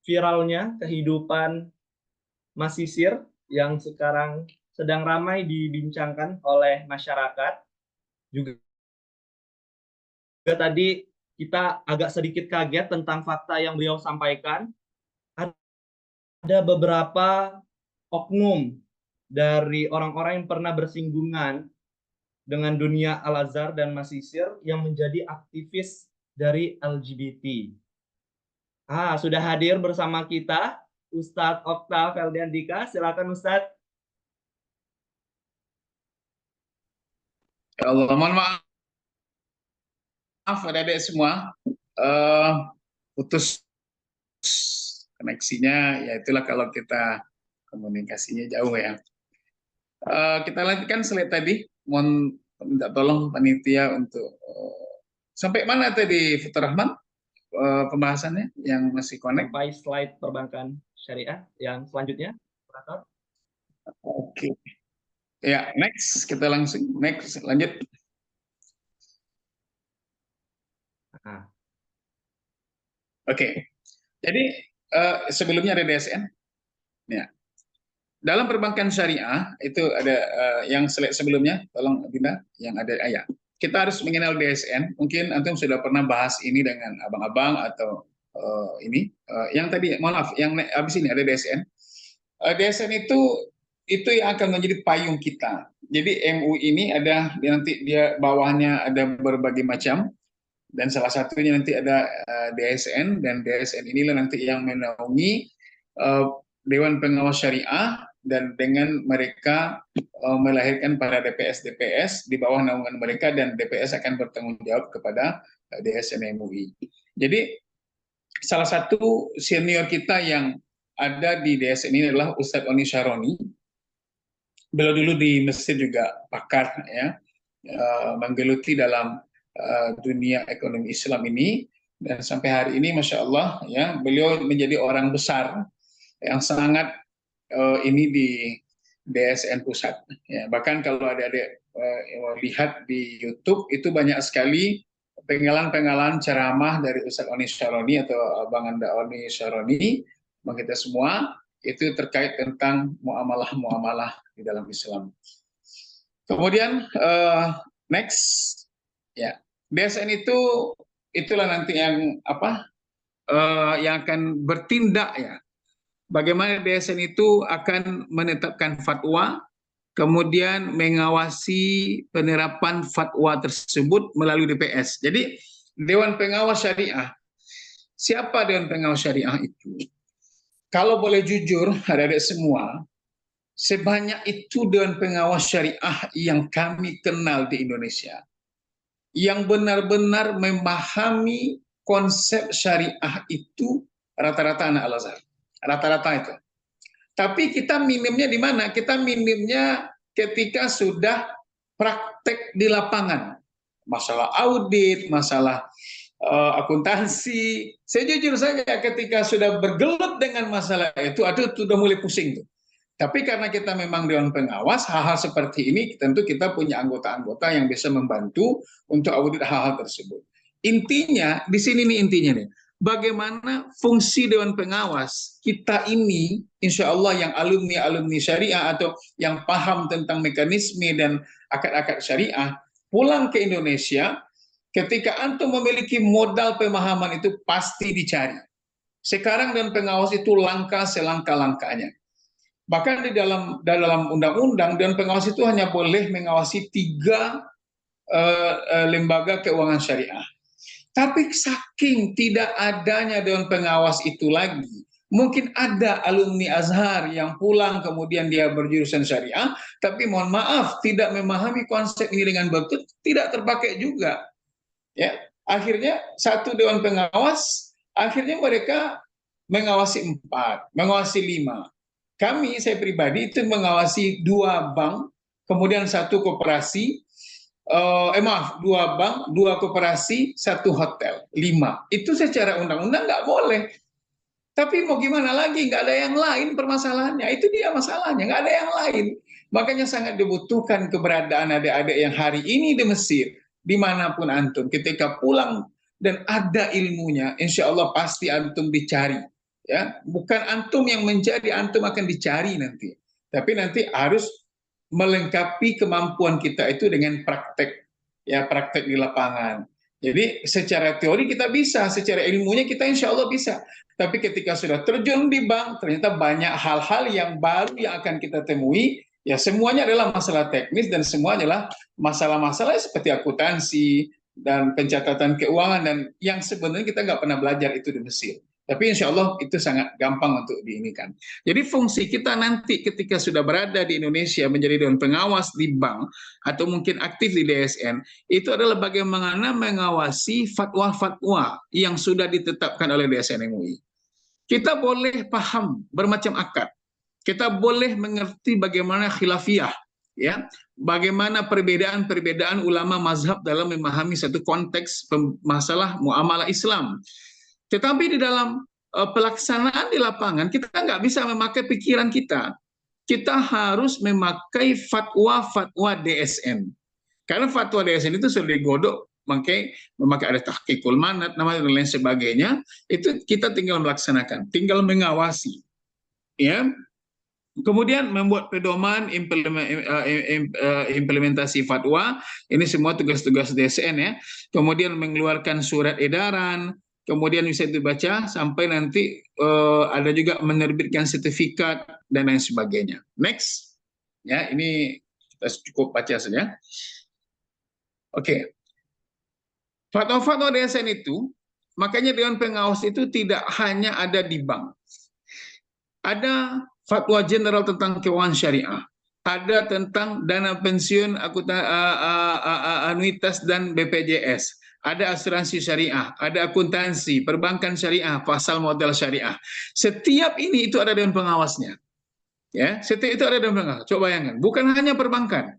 viralnya kehidupan Masisir yang sekarang sedang ramai dibincangkan oleh masyarakat. Juga tadi kita agak sedikit kaget tentang fakta yang beliau sampaikan. Ada beberapa oknum dari orang-orang yang pernah bersinggungan dengan dunia Al-Azhar dan Masisir yang menjadi aktivis dari LGBT. Sudah hadir bersama kita Ustadz Okta Feldiandika. Silakan Ustadz. Ya Allah, mohon maaf adik-adik semua, putus koneksinya, ya itulah kalau kita komunikasinya jauh ya. Kita lanjutkan slide tadi, mohon minta tolong panitia untuk sampai mana tadi Fathur Rahman pembahasannya yang masih connect? Sampai slide perbankan syariah yang selanjutnya. Oke. Ya, next, kita langsung next lanjut. Oke. Jadi sebelumnya ada DSN. Ya. Dalam perbankan syariah itu ada yang sebelumnya, tolong Dinda, yang ada ayat. Kita harus mengenal DSN. Mungkin antum sudah pernah bahas ini dengan abang-abang atau ini. Yang tadi, mohon maaf, yang habis ini ada DSN. DSN itu yang akan menjadi payung kita. Jadi MU ini ada nanti dia bawahnya ada berbagai macam, dan salah satunya nanti ada DSN, dan DSN inilah nanti yang menaungi Dewan Pengawas Syariah, dan dengan mereka melahirkan para DPS di bawah naungan mereka, dan DPS akan bertanggung jawab kepada DSN MUI. Jadi salah satu senior kita yang ada di DSN ini adalah Ustadz Oni Syaroni. Beliau dulu di Mesir juga pakar ya, menggeluti dalam dunia ekonomi Islam ini, dan sampai hari ini Masya Allah ya, beliau menjadi orang besar yang sangat ini di DSN pusat. Ya, bahkan kalau adik-adik lihat di YouTube itu banyak sekali penggalan-penggalan ceramah dari Ustadz Oni Syaroni atau Bang Anda Oni Syaroni, bang kita semua, itu terkait tentang muamalah-muamalah di dalam Islam. Kemudian next, ya DSN itulah nanti yang yang akan bertindak ya. Bagaimana DSN itu akan menetapkan fatwa, kemudian mengawasi penerapan fatwa tersebut melalui DPS. Jadi Dewan Pengawas Syariah, siapa Dewan Pengawas Syariah itu? kalau boleh jujur, adik-adik semua, sebanyak itu Dewan Pengawas Syariah yang kami kenal di Indonesia, yang benar-benar memahami konsep syariah itu rata-rata anak Al-Azhar. Rata-rata itu. Tapi kita minimnya di mana? Kita minimnya ketika sudah praktek di lapangan. Masalah audit, masalah akuntansi. Saya jujur saja ketika sudah bergelut dengan masalah itu, aduh sudah mulai pusing tuh. Tapi karena kita memang Dewan Pengawas, hal-hal seperti ini tentu kita punya anggota-anggota yang bisa membantu untuk audit hal-hal tersebut. Intinya, di sini nih intinya nih, bagaimana fungsi Dewan Pengawas kita ini, insya Allah yang alumni-alumni syariah atau yang paham tentang mekanisme dan akad-akad syariah, pulang ke Indonesia, ketika antum memiliki modal pemahaman itu pasti dicari. Sekarang Dewan Pengawas itu langka selangkah-langkahnya. Bahkan di dalam undang-undang, Dewan Pengawas itu hanya boleh mengawasi 3 lembaga keuangan syariah. Tapi saking tidak adanya Dewan Pengawas itu lagi, mungkin ada alumni Azhar yang pulang kemudian dia berjurusan syariah, tapi mohon maaf tidak memahami konsep ini dengan betul, tidak terpakai juga. Ya, akhirnya satu Dewan Pengawas, akhirnya mereka mengawasi 4, mengawasi 5. Kami, saya pribadi itu mengawasi 2 bank, kemudian 1 koperasi, 2 bank, 2 koperasi, 1 hotel, 5. Itu secara undang-undang nggak boleh. Tapi mau gimana lagi, nggak ada yang lain permasalahannya. Itu dia masalahnya, nggak ada yang lain. Makanya sangat dibutuhkan keberadaan adik-adik yang hari ini di Mesir, dimanapun antum, ketika pulang dan ada ilmunya, insya Allah pasti antum dicari. Ya, bukan antum yang menjadi, antum akan dicari nanti. Tapi nanti harus melengkapi kemampuan kita itu dengan praktek, ya praktek di lapangan. Jadi secara teori kita bisa, secara ilmunya kita insya Allah bisa. Tapi ketika sudah terjun di bank, ternyata banyak hal-hal yang baru yang akan kita temui. Ya semuanya adalah masalah teknis dan semuanya adalah masalah-masalah seperti akuntansi dan pencatatan keuangan dan yang sebenarnya kita nggak pernah belajar itu di Mesir. Tapi insya Allah itu sangat gampang untuk diinikan. Jadi fungsi kita nanti ketika sudah berada di Indonesia menjadi Dewan Pengawas di bank atau mungkin aktif di DSN, itu adalah bagaimana mengawasi fatwa-fatwa yang sudah ditetapkan oleh DSN MUI. Kita boleh paham bermacam akad, kita boleh mengerti bagaimana khilafiyah, ya, bagaimana perbedaan-perbedaan ulama mazhab dalam memahami satu konteks masalah muamalah Islam. Tetapi di dalam pelaksanaan di lapangan kita nggak bisa memakai pikiran kita. Kita harus memakai fatwa-fatwa DSN. Karena fatwa DSN itu sudah digodok memakai ada tahqiqul manat, namanya dan lain sebagainya. Itu kita tinggal melaksanakan, tinggal mengawasi. Ya. Kemudian membuat pedoman implementasi fatwa, ini semua tugas-tugas DSN ya. Kemudian mengeluarkan surat edaran, kemudian bisa dibaca sampai nanti ada juga menerbitkan sertifikat dan lain sebagainya. Next, ya ini kita cukup baca saja. Oke, fatwa-fatwa DSN itu, makanya Dewan Pengawas itu tidak hanya ada di bank. Ada fatwa general tentang keuangan syariah, ada tentang dana pensiun, anuitas dan BPJS. Ada asuransi syariah, ada akuntansi, perbankan syariah, pasal modal syariah. Setiap ini itu ada Dewan Pengawasnya. Ya, setiap itu ada Dewan Pengawas. Coba bayangkan, bukan hanya perbankan.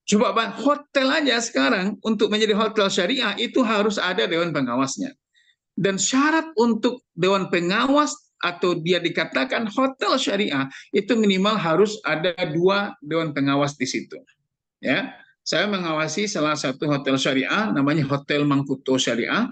Coba hotel aja sekarang untuk menjadi hotel syariah itu harus ada Dewan Pengawasnya. Dan syarat untuk Dewan Pengawas atau dia dikatakan hotel syariah itu minimal harus ada 2 Dewan Pengawas di situ. Ya. Saya mengawasi salah satu hotel syariah, namanya Hotel Mangkuto Syariah.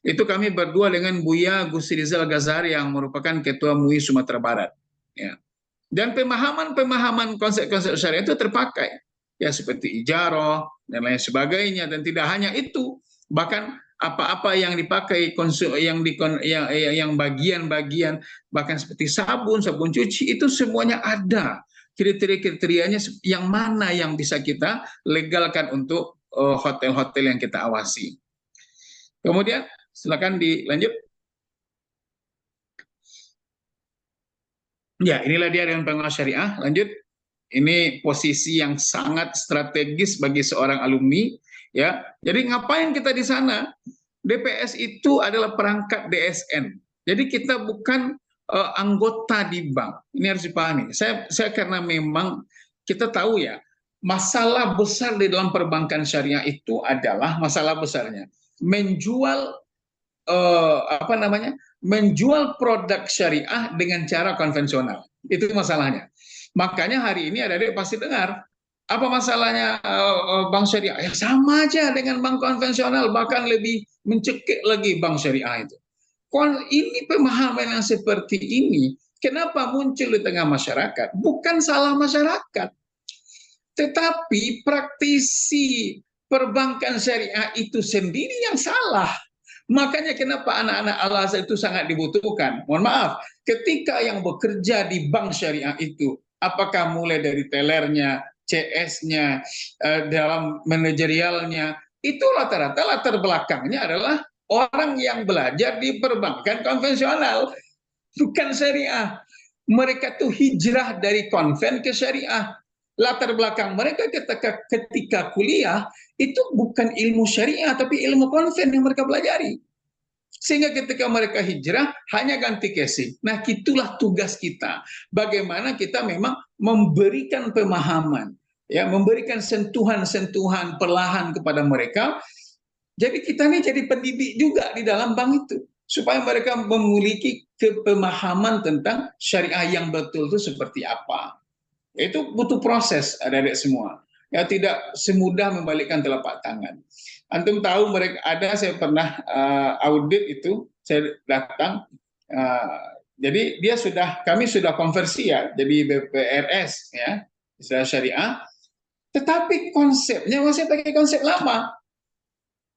Itu kami berdua dengan Buya Gus Rizal Ghazali yang merupakan Ketua MUI Sumatera Barat. Ya. Dan pemahaman konsep-konsep syariah itu terpakai. Ya seperti ijarah dan lain sebagainya. Dan tidak hanya itu, bahkan apa-apa yang dipakai yang bagian-bagian bahkan seperti sabun cuci itu semuanya ada. Kriteria-kriterianya yang mana yang bisa kita legalkan untuk hotel-hotel yang kita awasi. Kemudian silakan dilanjut. Ya, inilah dia Dewan Pengawas Syariah. Lanjut. Ini posisi yang sangat strategis bagi seorang alumni, ya. Jadi ngapain kita di sana? DPS itu adalah perangkat DSN. Jadi kita bukan anggota di bank. Ini harus dipahami. Saya karena memang kita tahu ya, masalah besar di dalam perbankan syariah itu adalah masalah besarnya menjual apa namanya? Menjual produk syariah dengan cara konvensional. Itu masalahnya. Makanya hari ini ada pasti dengar apa masalahnya bank syariah? Ya sama aja dengan bank konvensional, bahkan lebih mencekik lagi bank syariah itu. Ini pemahaman yang seperti ini, kenapa muncul di tengah masyarakat? Bukan salah masyarakat, tetapi praktisi perbankan syariah itu sendiri yang salah. Makanya kenapa anak-anak Al-Azhar itu sangat dibutuhkan. Mohon maaf, ketika yang bekerja di bank syariah itu, apakah mulai dari tellernya, CS-nya, dalam manajerialnya, itu rata-rata latar belakangnya adalah orang yang belajar di perbankan konvensional, bukan syariah. Mereka tuh hijrah dari konven ke syariah. Latar belakang mereka ketika kuliah itu bukan ilmu syariah, tapi ilmu konven yang mereka pelajari. Sehingga ketika mereka hijrah hanya ganti casing. Nah, itulah tugas kita. Bagaimana kita memang memberikan pemahaman, ya, memberikan sentuhan-sentuhan perlahan kepada mereka. Jadi kita ini jadi pendidik juga di dalam bank itu, supaya mereka memiliki pemahaman tentang syariah yang betul itu seperti apa. Itu butuh proses, adik-adik semua. Ya, tidak semudah membalikkan telapak tangan. Antum tahu mereka ada, saya pernah audit itu, saya datang, jadi kami sudah konversi ya, jadi BPRS ya, istilah syariah, tetapi konsepnya masih pakai konsep lama.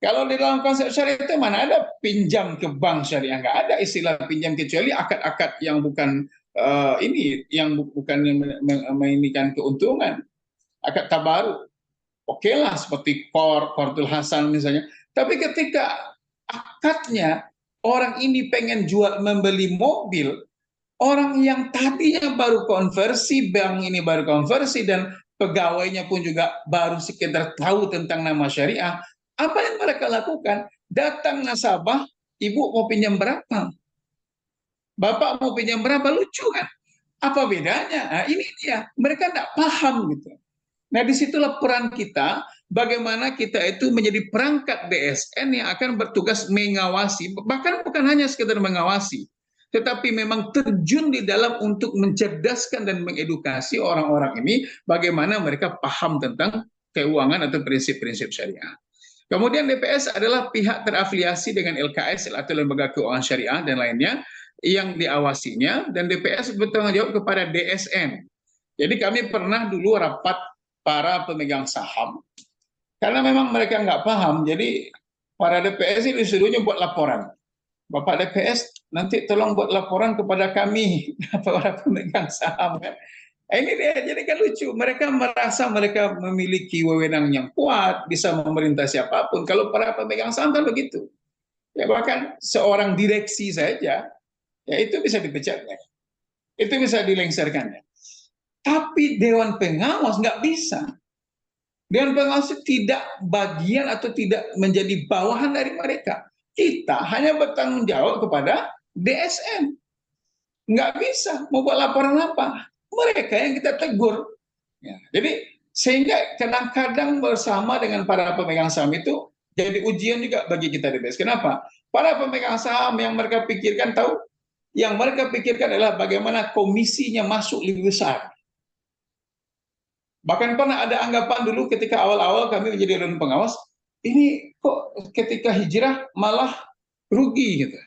Kalau di dalam konsep syariah itu mana ada pinjam ke bank syariah, nggak ada istilah pinjam, kecuali akad-akad yang bukan yang bukan menginikan keuntungan, akad tabaruk. Oke lah, seperti Qardul Hasan misalnya. Tapi ketika akadnya orang ini pengen membeli mobil, orang yang tadinya baru konversi, bank ini baru konversi, dan pegawainya pun juga baru sekedar tahu tentang nama syariah, apa yang mereka lakukan? Datang nasabah, ibu mau pinjam berapa? Bapak mau pinjam berapa? Lucu kan? Apa bedanya? Nah, ini dia. Mereka tidak paham gitu. Nah, disitulah peran kita, bagaimana kita itu menjadi perangkat DSN yang akan bertugas mengawasi, bahkan bukan hanya sekedar mengawasi, tetapi memang terjun di dalam untuk mencerdaskan dan mengedukasi orang-orang ini, bagaimana mereka paham tentang keuangan atau prinsip-prinsip syariah. Kemudian DPS adalah pihak terafiliasi dengan LKS atau Lembaga Keuangan Syariah dan lainnya yang diawasinya, dan DPS bertanggung jawab kepada DSN. Jadi kami pernah dulu rapat para pemegang saham, karena memang mereka nggak paham, jadi para DPS ini disuruhnya buat laporan. Bapak DPS nanti tolong buat laporan kepada kami, para pemegang saham kan. Ini dia, jadi kan lucu. Mereka merasa mereka memiliki wewenang yang kuat, bisa memerintah siapapun. Kalau para pemegang saham kan begitu. Ya, bahkan seorang direksi saja, ya itu bisa dipecatnya. Itu bisa dilengsarkannya. Tapi Dewan Pengawas nggak bisa. Dewan Pengawas tidak bagian atau tidak menjadi bawahan dari mereka. Kita hanya bertanggung jawab kepada DSN. Nggak bisa mau buat laporan apa. Mereka yang kita tegur. Ya, jadi sehingga kadang-kadang bersama dengan para pemegang saham itu jadi ujian juga bagi kita DPS. Kenapa? Para pemegang saham yang mereka pikirkan tahu, yang mereka pikirkan adalah bagaimana komisinya masuk lebih besar. Bahkan pernah ada anggapan dulu ketika awal-awal kami menjadi dewan pengawas, ini kok ketika hijrah malah rugi gitu.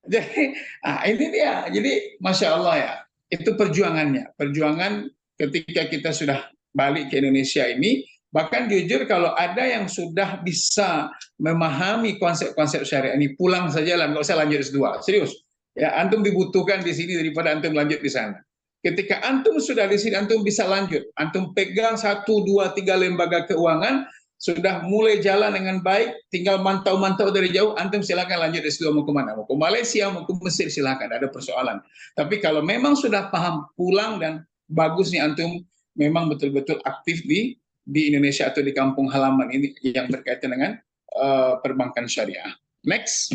Jadi, ini dia. Jadi, Masya Allah ya, itu perjuangannya. Perjuangan ketika kita sudah balik ke Indonesia ini, bahkan jujur kalau ada yang sudah bisa memahami konsep-konsep syariah ini, pulang saja lah, nggak usah lanjut S2. Serius. Ya, antum dibutuhkan di sini daripada antum lanjut di sana. Ketika antum sudah di sini, antum bisa lanjut. Antum pegang 1, 2, 3 lembaga keuangan, sudah mulai jalan dengan baik, tinggal mantau-mantau dari jauh, antum silakan lanjut S2 mau kemana, mau ke Malaysia, mau ke Mesir, silakan, ada persoalan. Tapi kalau memang sudah paham, pulang, dan bagusnya antum memang betul-betul aktif di Indonesia atau di kampung halaman ini yang berkaitan dengan perbankan syariah. Next.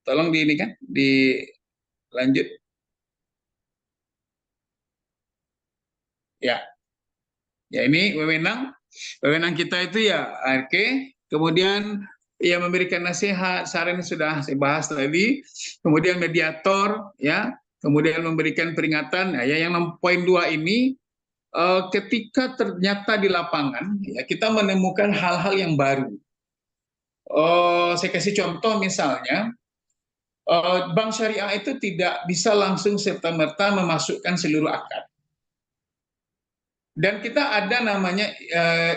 Tolong di ini kan, dilanjut. Ya, ya ini wewenang kita itu ya, oke. Kemudian ya memberikan nasihat, saran sudah saya bahas tadi. Kemudian mediator, ya. Kemudian memberikan peringatan. Ya, yang poin 2 ini, ketika ternyata di lapangan, ya kita menemukan hal-hal yang baru. Saya kasih contoh misalnya. Bank syariah itu tidak bisa langsung serta-merta memasukkan seluruh akad. Dan kita ada namanya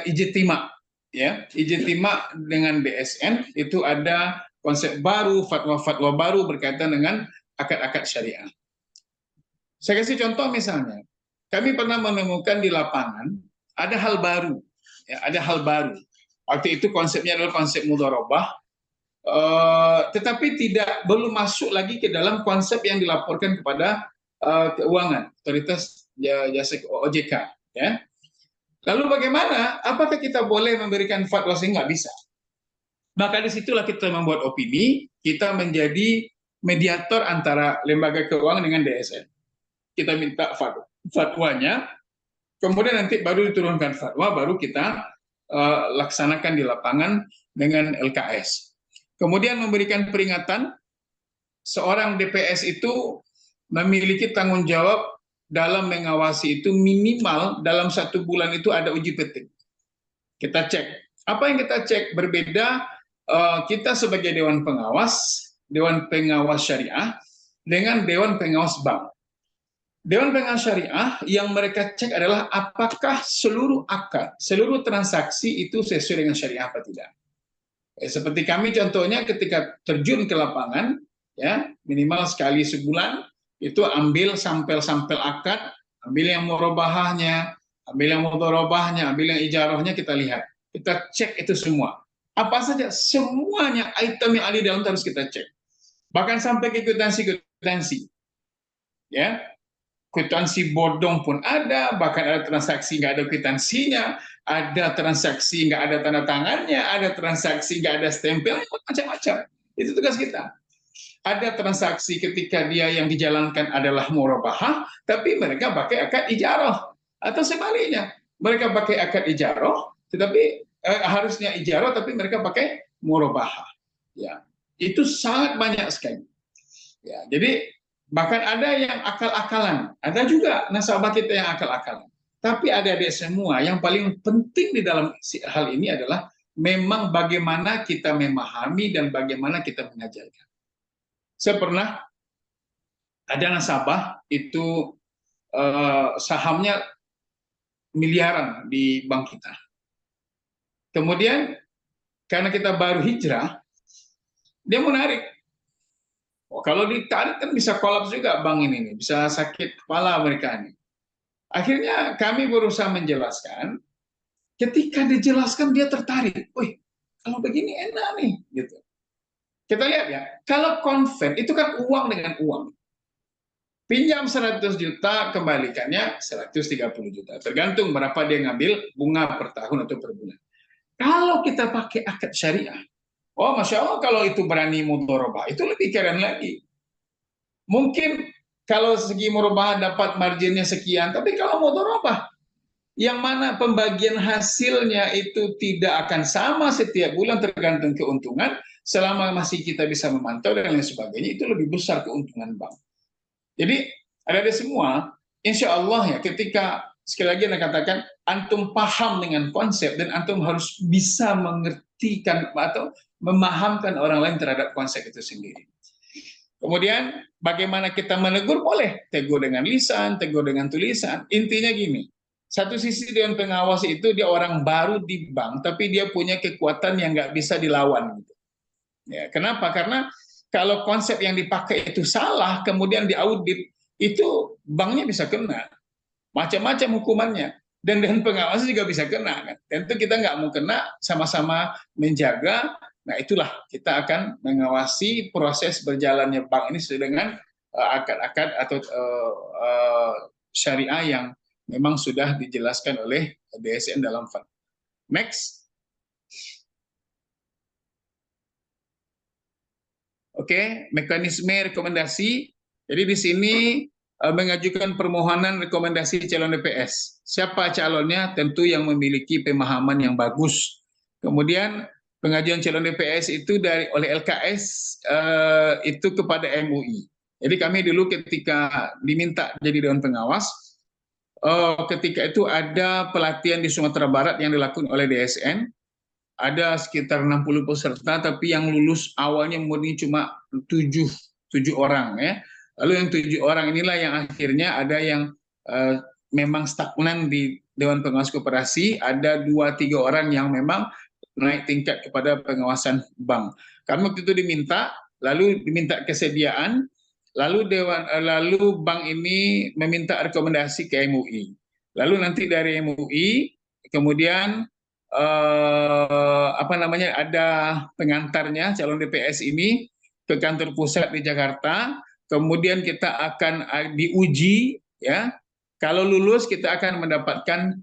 ijtima, ya, ijtima dengan BSN itu ada konsep baru, fatwa-fatwa baru berkaitan dengan akad-akad syariah. Saya kasih contoh misalnya, kami pernah menemukan di lapangan ada hal baru, ya, ada hal baru. Waktu itu konsepnya adalah konsep mudharabah. Tetapi belum masuk lagi ke dalam konsep yang dilaporkan kepada keuangan, otoritas jasa OJK. Ya. Lalu bagaimana? Apakah kita boleh memberikan fatwa? Nggak bisa. Maka disitulah kita membuat opini, kita menjadi mediator antara lembaga keuangan dengan DSN. Kita minta fatwanya, kemudian nanti baru diturunkan fatwa, baru kita laksanakan di lapangan dengan LKS. Kemudian memberikan peringatan, seorang DPS itu memiliki tanggung jawab dalam mengawasi itu minimal dalam 1 bulan itu ada uji petik. Kita cek. Apa yang kita cek? Berbeda kita sebagai Dewan Pengawas Syariah dengan Dewan Pengawas Bank. Dewan Pengawas Syariah yang mereka cek adalah apakah seluruh akad, seluruh transaksi itu sesuai dengan syariah apa tidak. Seperti kami contohnya ketika terjun ke lapangan, ya minimal sekali sebulan itu ambil sampel-sampel akad, ambil yang murabahahnya, ambil yang mudharabahnya, ambil yang ijarahnya, kita lihat, kita cek itu semua. Apa saja, semuanya item yang ada di dalam harus kita cek. Bahkan sampai ke kwitansi, ya. Kwitansi bodong pun ada, bahkan ada transaksi nggak ada kwitansinya, ada transaksi nggak ada tanda tangannya, ada transaksi nggak ada stempel, macam-macam. Itu tugas kita. Ada transaksi ketika dia yang dijalankan adalah murabahah, tapi mereka pakai akad ijarah, atau sebaliknya, mereka pakai akad ijarah, tetapi harusnya ijarah, tapi mereka pakai murabahah. Ya, itu sangat banyak sekali. Ya, jadi bahkan ada yang akal-akalan, ada juga nasabah kita yang akal-akalan. Tapi adik-adik semua, yang paling penting di dalam hal ini adalah memang bagaimana kita memahami dan bagaimana kita mengajarkan. Saya pernah ada nasabah itu sahamnya miliaran di bank kita. Kemudian karena kita baru hijrah, dia menarik. Kalau ditarik kan bisa kolaps juga bank ini, bisa sakit kepala mereka ini. Akhirnya kami berusaha menjelaskan, ketika dijelaskan dia tertarik. Wih, kalau begini enak nih, gitu. Kita lihat ya, kalau convert itu kan uang dengan uang. Pinjam 100 juta, kembalikannya 130 juta. Tergantung berapa dia ngambil bunga per tahun atau per bulan. Kalau kita pakai akad syariah, oh Masya Allah, kalau itu berani mudharabah, itu lebih keren lagi. Mungkin kalau segi murabahah dapat marginnya sekian, tapi kalau mudharabah, yang mana pembagian hasilnya itu tidak akan sama setiap bulan tergantung keuntungan, selama masih kita bisa memantau dan lain sebagainya, itu lebih besar keuntungan bank. Jadi ada semua, insya Allah ya, ketika sekali lagi Anda katakan, antum paham dengan konsep dan antum harus bisa mengertikan atau memahamkan orang lain terhadap konsep itu sendiri. Kemudian bagaimana kita menegur? Boleh tegur dengan lisan, tegur dengan tulisan. Intinya gini, satu sisi Dewan Pengawas itu dia orang baru di bank, tapi dia punya kekuatan yang nggak bisa dilawan. Gitu. Ya, kenapa? Karena kalau konsep yang dipakai itu salah, kemudian diaudit, itu banknya bisa kena. Macam-macam hukumannya. Dan dengan pengawasan juga bisa kena. Kan? Tentu kita nggak mau kena, sama-sama menjaga. Nah itulah kita akan mengawasi proses berjalannya bank ini sesuai dengan akad-akad atau syariah yang memang sudah dijelaskan oleh DSN dalam fatwa. Next. Oke, mekanisme rekomendasi. Jadi di sini mengajukan permohonan rekomendasi calon DPS. Siapa calonnya? Tentu yang memiliki pemahaman yang bagus. Kemudian pengajuan calon DPS itu oleh LKS itu kepada MUI. Jadi kami dulu ketika diminta jadi Dewan Pengawas, ketika itu ada pelatihan di Sumatera Barat yang dilakukan oleh DSN. Ada sekitar 60 peserta, tapi yang lulus awalnya murni cuma 7 orang ya. Lalu yang 7 orang inilah yang akhirnya ada yang memang stagnan di Dewan Pengawas Koperasi, ada 2-3 orang yang memang naik tingkat kepada pengawasan bank. Kami waktu itu lalu diminta kesediaan, lalu bank ini meminta rekomendasi ke MUI. Lalu nanti dari MUI kemudian ada pengantarnya calon DPS ini ke kantor pusat di Jakarta, kemudian kita akan diuji ya. Kalau lulus kita akan mendapatkan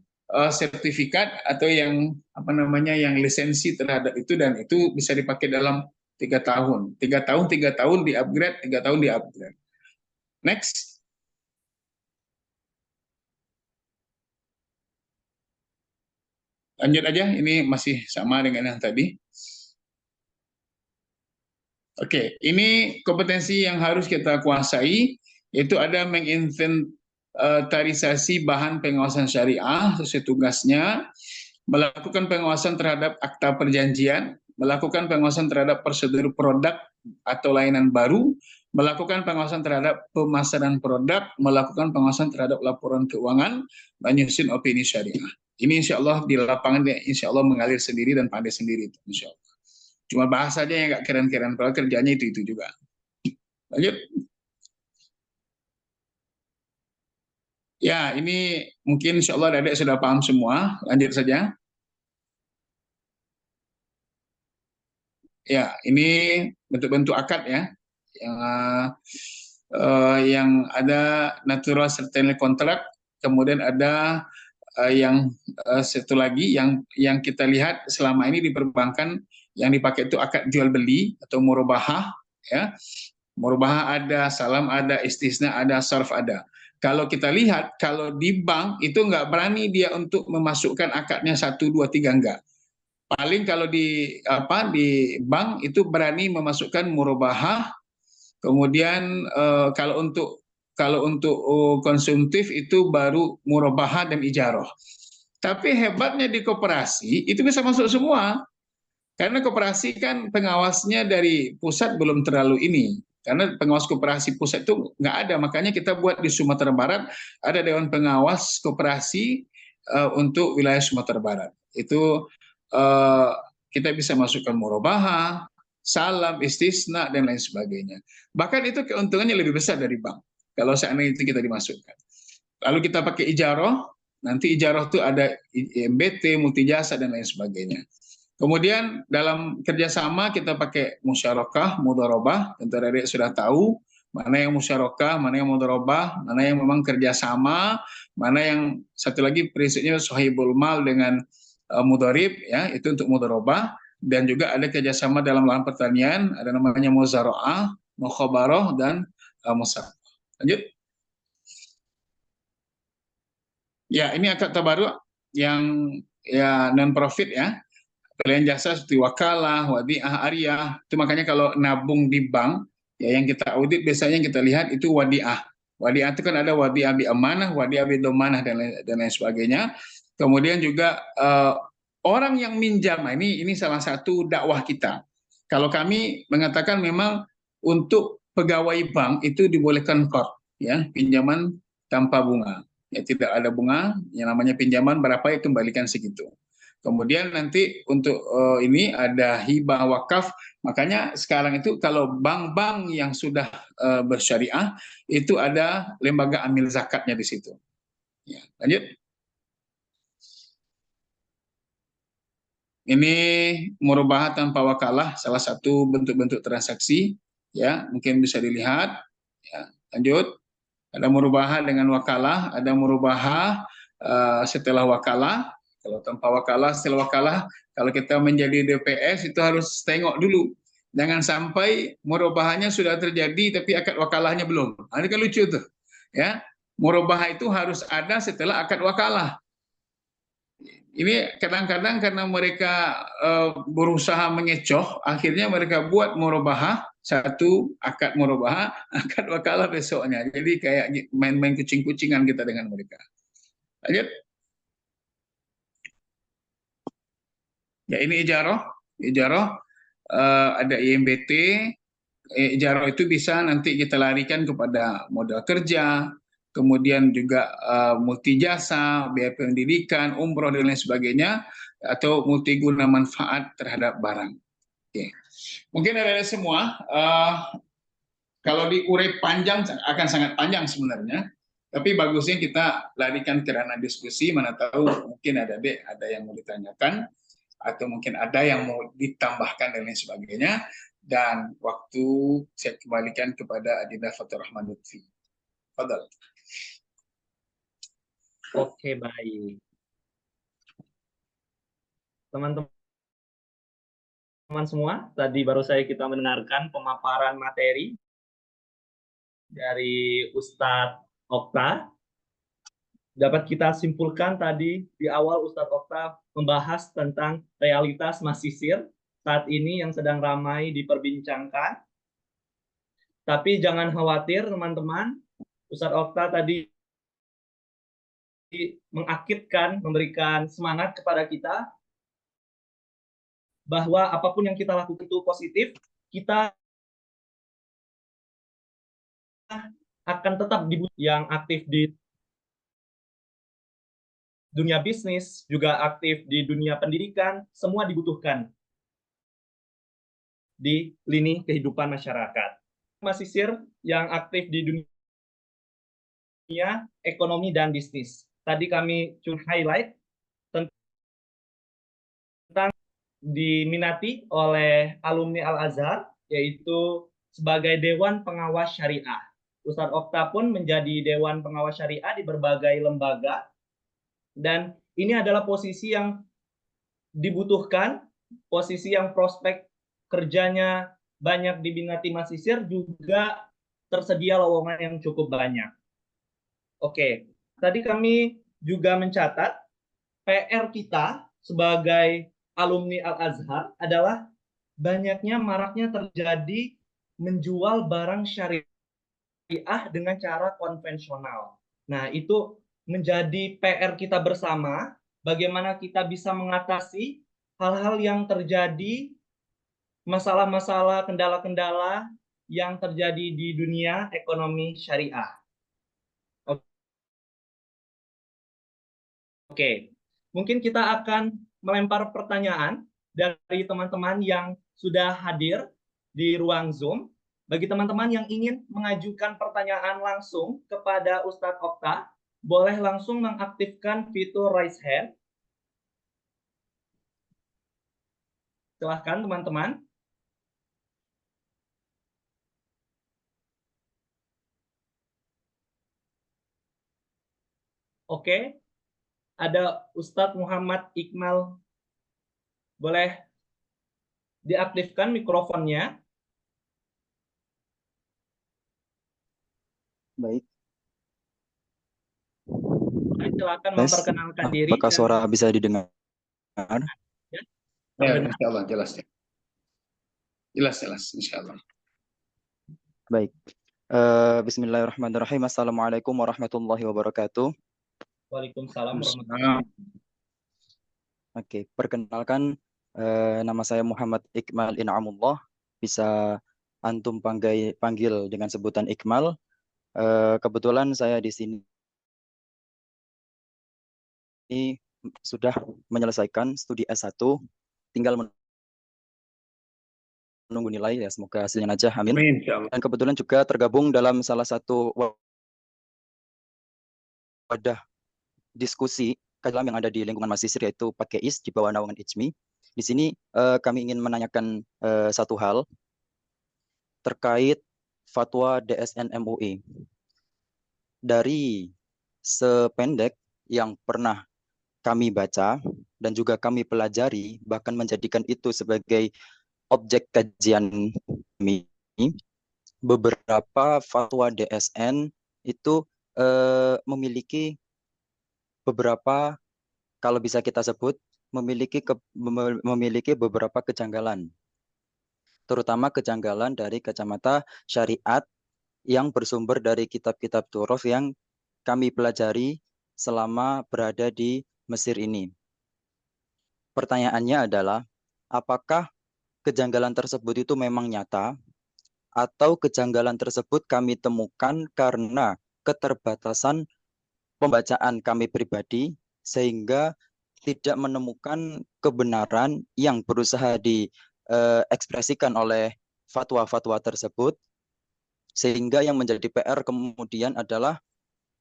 sertifikat atau yang yang lisensi terhadap itu, dan itu bisa dipakai dalam 3 tahun. 3 tahun di-upgrade, 3 tahun di-upgrade. Next. Lanjut aja, ini masih sama dengan yang tadi. Oke, ini kompetensi yang harus kita kuasai, yaitu ada menginventarisasi bahan pengawasan syariah sesuai tugasnya, melakukan pengawasan terhadap akta perjanjian, melakukan pengawasan terhadap prosedur produk atau layanan baru, melakukan pengawasan terhadap pemasaran produk, melakukan pengawasan terhadap laporan keuangan, menyusun opini syariah. Ini insya Allah di lapangan insya Allah mengalir sendiri dan pandai sendiri, insya Allah. Cuma bahasanya yang nggak keren-keren, kalau kerjanya itu juga. Lanjut. Ya, ini mungkin insya Allah adik sudah paham semua. Lanjut saja. Ya, ini bentuk-bentuk akad ya. Yang ada natural certain contract, kemudian ada yang satu lagi yang kita lihat selama ini di perbankan yang dipakai itu akad jual beli atau murabahah ya. Murabahah ada, salam ada, istisna ada, sarf ada. Kalau kita lihat, kalau di bank itu nggak berani dia untuk memasukkan akadnya 1, 2, 3, enggak. Paling kalau di bank itu berani memasukkan murabahah, kemudian kalau untuk konsumtif itu baru murabahah dan ijarah. Tapi hebatnya di koperasi itu bisa masuk semua. Karena koperasi kan pengawasnya dari pusat belum terlalu ini. Karena pengawas koperasi pusat itu nggak ada. Makanya kita buat di Sumatera Barat ada Dewan Pengawas Koperasi untuk wilayah Sumatera Barat. Itu kita bisa masukkan murabahah, salam, istisna, dan lain sebagainya. Bahkan itu keuntungannya lebih besar dari bank. Kalau seandainya itu kita dimasukkan. Lalu kita pakai ijarah, nanti ijarah itu ada MBT, multijasa, dan lain sebagainya. Kemudian dalam kerjasama kita pakai musyarakah, mudharabah, tentu adik sudah tahu mana yang musyarakah, mana yang mudharabah, mana yang memang kerjasama, mana yang satu lagi prinsipnya sahibul mal dengan mudharib, ya itu untuk mudharabah, dan juga ada kerjasama dalam lahan pertanian, ada namanya muzara'ah, mukhabarah, dan musabah. Lanjut. Ya, ini akad tabaruk yang ya non profit ya. Pilihan jasa seperti wakalah, wadiah, ariyah. Itu makanya kalau nabung di bank, ya yang kita audit biasanya yang kita lihat itu wadiah. Wadiah itu kan ada wadiah bi amanah, wadiah bi domanah, dan lain sebagainya. Kemudian juga orang yang minjam, ini salah satu dakwah kita. Kalau kami mengatakan memang untuk pegawai bank itu dibolehkan qard, ya, pinjaman tanpa bunga. Ya tidak ada bunga, yang namanya pinjaman berapa ya kembalikan segitu. Kemudian nanti untuk ini ada hibah wakaf. Makanya sekarang itu kalau bank-bank yang sudah bersyariah itu ada lembaga amil zakatnya di situ. Ya, lanjut. Ini murabahah tanpa wakalah, salah satu bentuk-bentuk transaksi. Ya, mungkin bisa dilihat. Ya, lanjut. Ada murabahah dengan wakalah, ada murabahah setelah wakalah. Kalau tanpa wakalah, setelah wakalah, kalau kita menjadi DPS itu harus tengok dulu. Jangan sampai murabahahnya sudah terjadi tapi akad wakalahnya belum. Ini kan lucu tuh. Ya, murabahah itu harus ada setelah akad wakalah. Ini kadang-kadang karena mereka berusaha mengecoh, akhirnya mereka buat murabahah satu, akad murabahah, akad wakalah besoknya. Jadi kayak main-main kucing-kucingan kita dengan mereka. Lanjut. Ya, ini ijarah. Ijarah ada IMBT. Ijarah itu bisa nanti kita larikan kepada modal kerja, kemudian juga multi jasa, biaya pendidikan, umroh dan lain sebagainya, atau multiguna manfaat terhadap barang. Oke. Mungkin ada semua. Kalau diurai panjang akan sangat panjang sebenarnya. Tapi bagusnya kita larikan ke ranah diskusi, mana tahu mungkin ada yang mau ditanyakan, atau mungkin ada yang mau ditambahkan dan lain sebagainya. Dan waktu saya kembalikan kepada Adinda Fathur Rahman Lutfi. Fadal. Oke, baik. Teman-teman semua, tadi baru saya kita mendengarkan pemaparan materi dari Ustadz Okta. Dapat kita simpulkan tadi di awal Ustadz Okta membahas tentang realitas masisir saat ini yang sedang ramai diperbincangkan. Tapi jangan khawatir teman-teman, Ustadz Okta tadi mengakitkan, memberikan semangat kepada kita bahwa apapun yang kita lakukan itu positif, kita akan tetap yang aktif di dunia bisnis, juga aktif di dunia pendidikan, semua dibutuhkan di lini kehidupan masyarakat. Masisir yang aktif di dunia ekonomi dan bisnis. Tadi kami cuma highlight tentang diminati oleh alumni Al-Azhar, yaitu sebagai Dewan Pengawas Syariah. Ustadz Okta pun menjadi Dewan Pengawas Syariah di berbagai lembaga, dan ini adalah posisi yang dibutuhkan, posisi yang prospek kerjanya banyak diminati masisir, juga tersedia lowongan yang cukup banyak. Oke, tadi kami juga mencatat PR kita sebagai alumni Al-Azhar adalah banyaknya maraknya terjadi menjual barang syariah dengan cara konvensional. Nah, itu menjadi PR kita bersama, bagaimana kita bisa mengatasi hal-hal yang terjadi, masalah-masalah, kendala-kendala yang terjadi di dunia ekonomi syariah. Oke, mungkin kita akan melempar pertanyaan dari teman-teman yang sudah hadir di ruang Zoom. Bagi teman-teman yang ingin mengajukan pertanyaan langsung kepada Ustadz Okta, boleh langsung mengaktifkan fitur raise hand. Silahkan teman-teman. Oke, ada Ustadz Muhammad Iqmal. Boleh diaktifkan mikrofonnya. Baik. Silakan memperkenalkan diri. Apakah suara bisa didengar? Ya, insya Allah jelas ya. Jelas, insya Allah. Baik. Bismillahirrahmanirrahim. Assalamualaikum warahmatullahi wabarakatuh. Waalaikumsalam warahmatullahi wabarakatuh. Oke, perkenalkan nama saya Muhammad Iqmal In'amullah. Bisa antum panggil dengan sebutan Iqmal. Kebetulan saya di sini sudah menyelesaikan studi S1, tinggal menunggu nilai ya, semoga hasilnya najah, amin. Amin, insya Allah. Dan kebetulan juga tergabung dalam salah satu wadah diskusi kalam yang ada di lingkungan Masisir, yaitu PAKEIS di bawah naungan IJMI. Di sini kami ingin menanyakan satu hal terkait fatwa DSN MUI. Dari sependek yang pernah kami baca dan juga kami pelajari, bahkan menjadikan itu sebagai objek kajian kami, beberapa fatwa DSN itu memiliki beberapa, kalau bisa kita sebut, memiliki beberapa kejanggalan, terutama kejanggalan dari kacamata syariat yang bersumber dari kitab-kitab turuf yang kami pelajari selama berada di Mesir ini. Pertanyaannya adalah, apakah kejanggalan tersebut itu memang nyata, atau kejanggalan tersebut kami temukan karena keterbatasan pembacaan kami pribadi, sehingga tidak menemukan kebenaran yang berusaha diekspresikan oleh fatwa-fatwa tersebut, sehingga yang menjadi PR kemudian adalah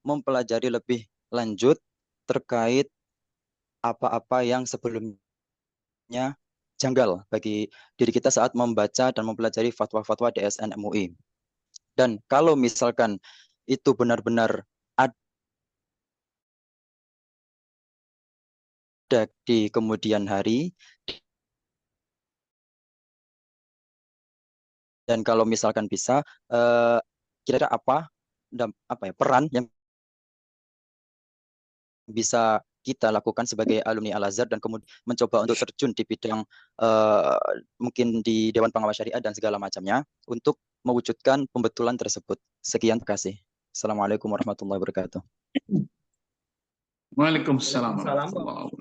mempelajari lebih lanjut terkait apa-apa yang sebelumnya janggal bagi diri kita saat membaca dan mempelajari fatwa-fatwa DSN MUI. Dan kalau misalkan itu benar-benar ada di kemudian hari, dan kalau misalkan bisa, kira-kira apa ya peran yang bisa kita lakukan sebagai alumni Al-Azhar dan kemudian mencoba untuk terjun di bidang mungkin di Dewan Pengawas Syariah dan segala macamnya untuk mewujudkan pembetulan tersebut. Sekian, terima kasih. Assalamualaikum warahmatullahi wabarakatuh. Waalaikumsalam Waalaikumsalam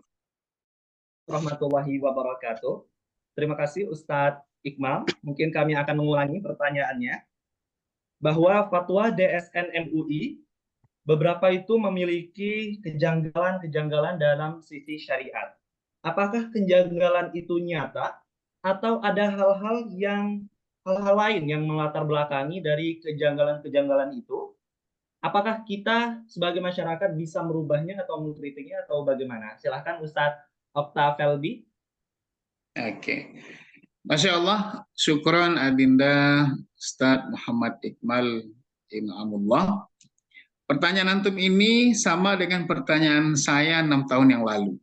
warahmatullahi wabarakatuh. Terima kasih Ustadz Iqmal. Mungkin kami akan mengulangi pertanyaannya. Bahwa fatwa DSN MUI beberapa itu memiliki kejanggalan-kejanggalan dalam sisi syariat. Apakah kejanggalan itu nyata atau ada hal-hal lain yang melatar belakangi dari kejanggalan-kejanggalan itu? Apakah kita sebagai masyarakat bisa merubahnya atau mengkritiknya atau bagaimana? Silahkan Ustadz Okta Feldi. Oke. Masya Allah, syukron Adinda Ustadz Muhammad Iqmal In'amullah. Pertanyaan antum ini sama dengan pertanyaan saya 6 tahun yang lalu.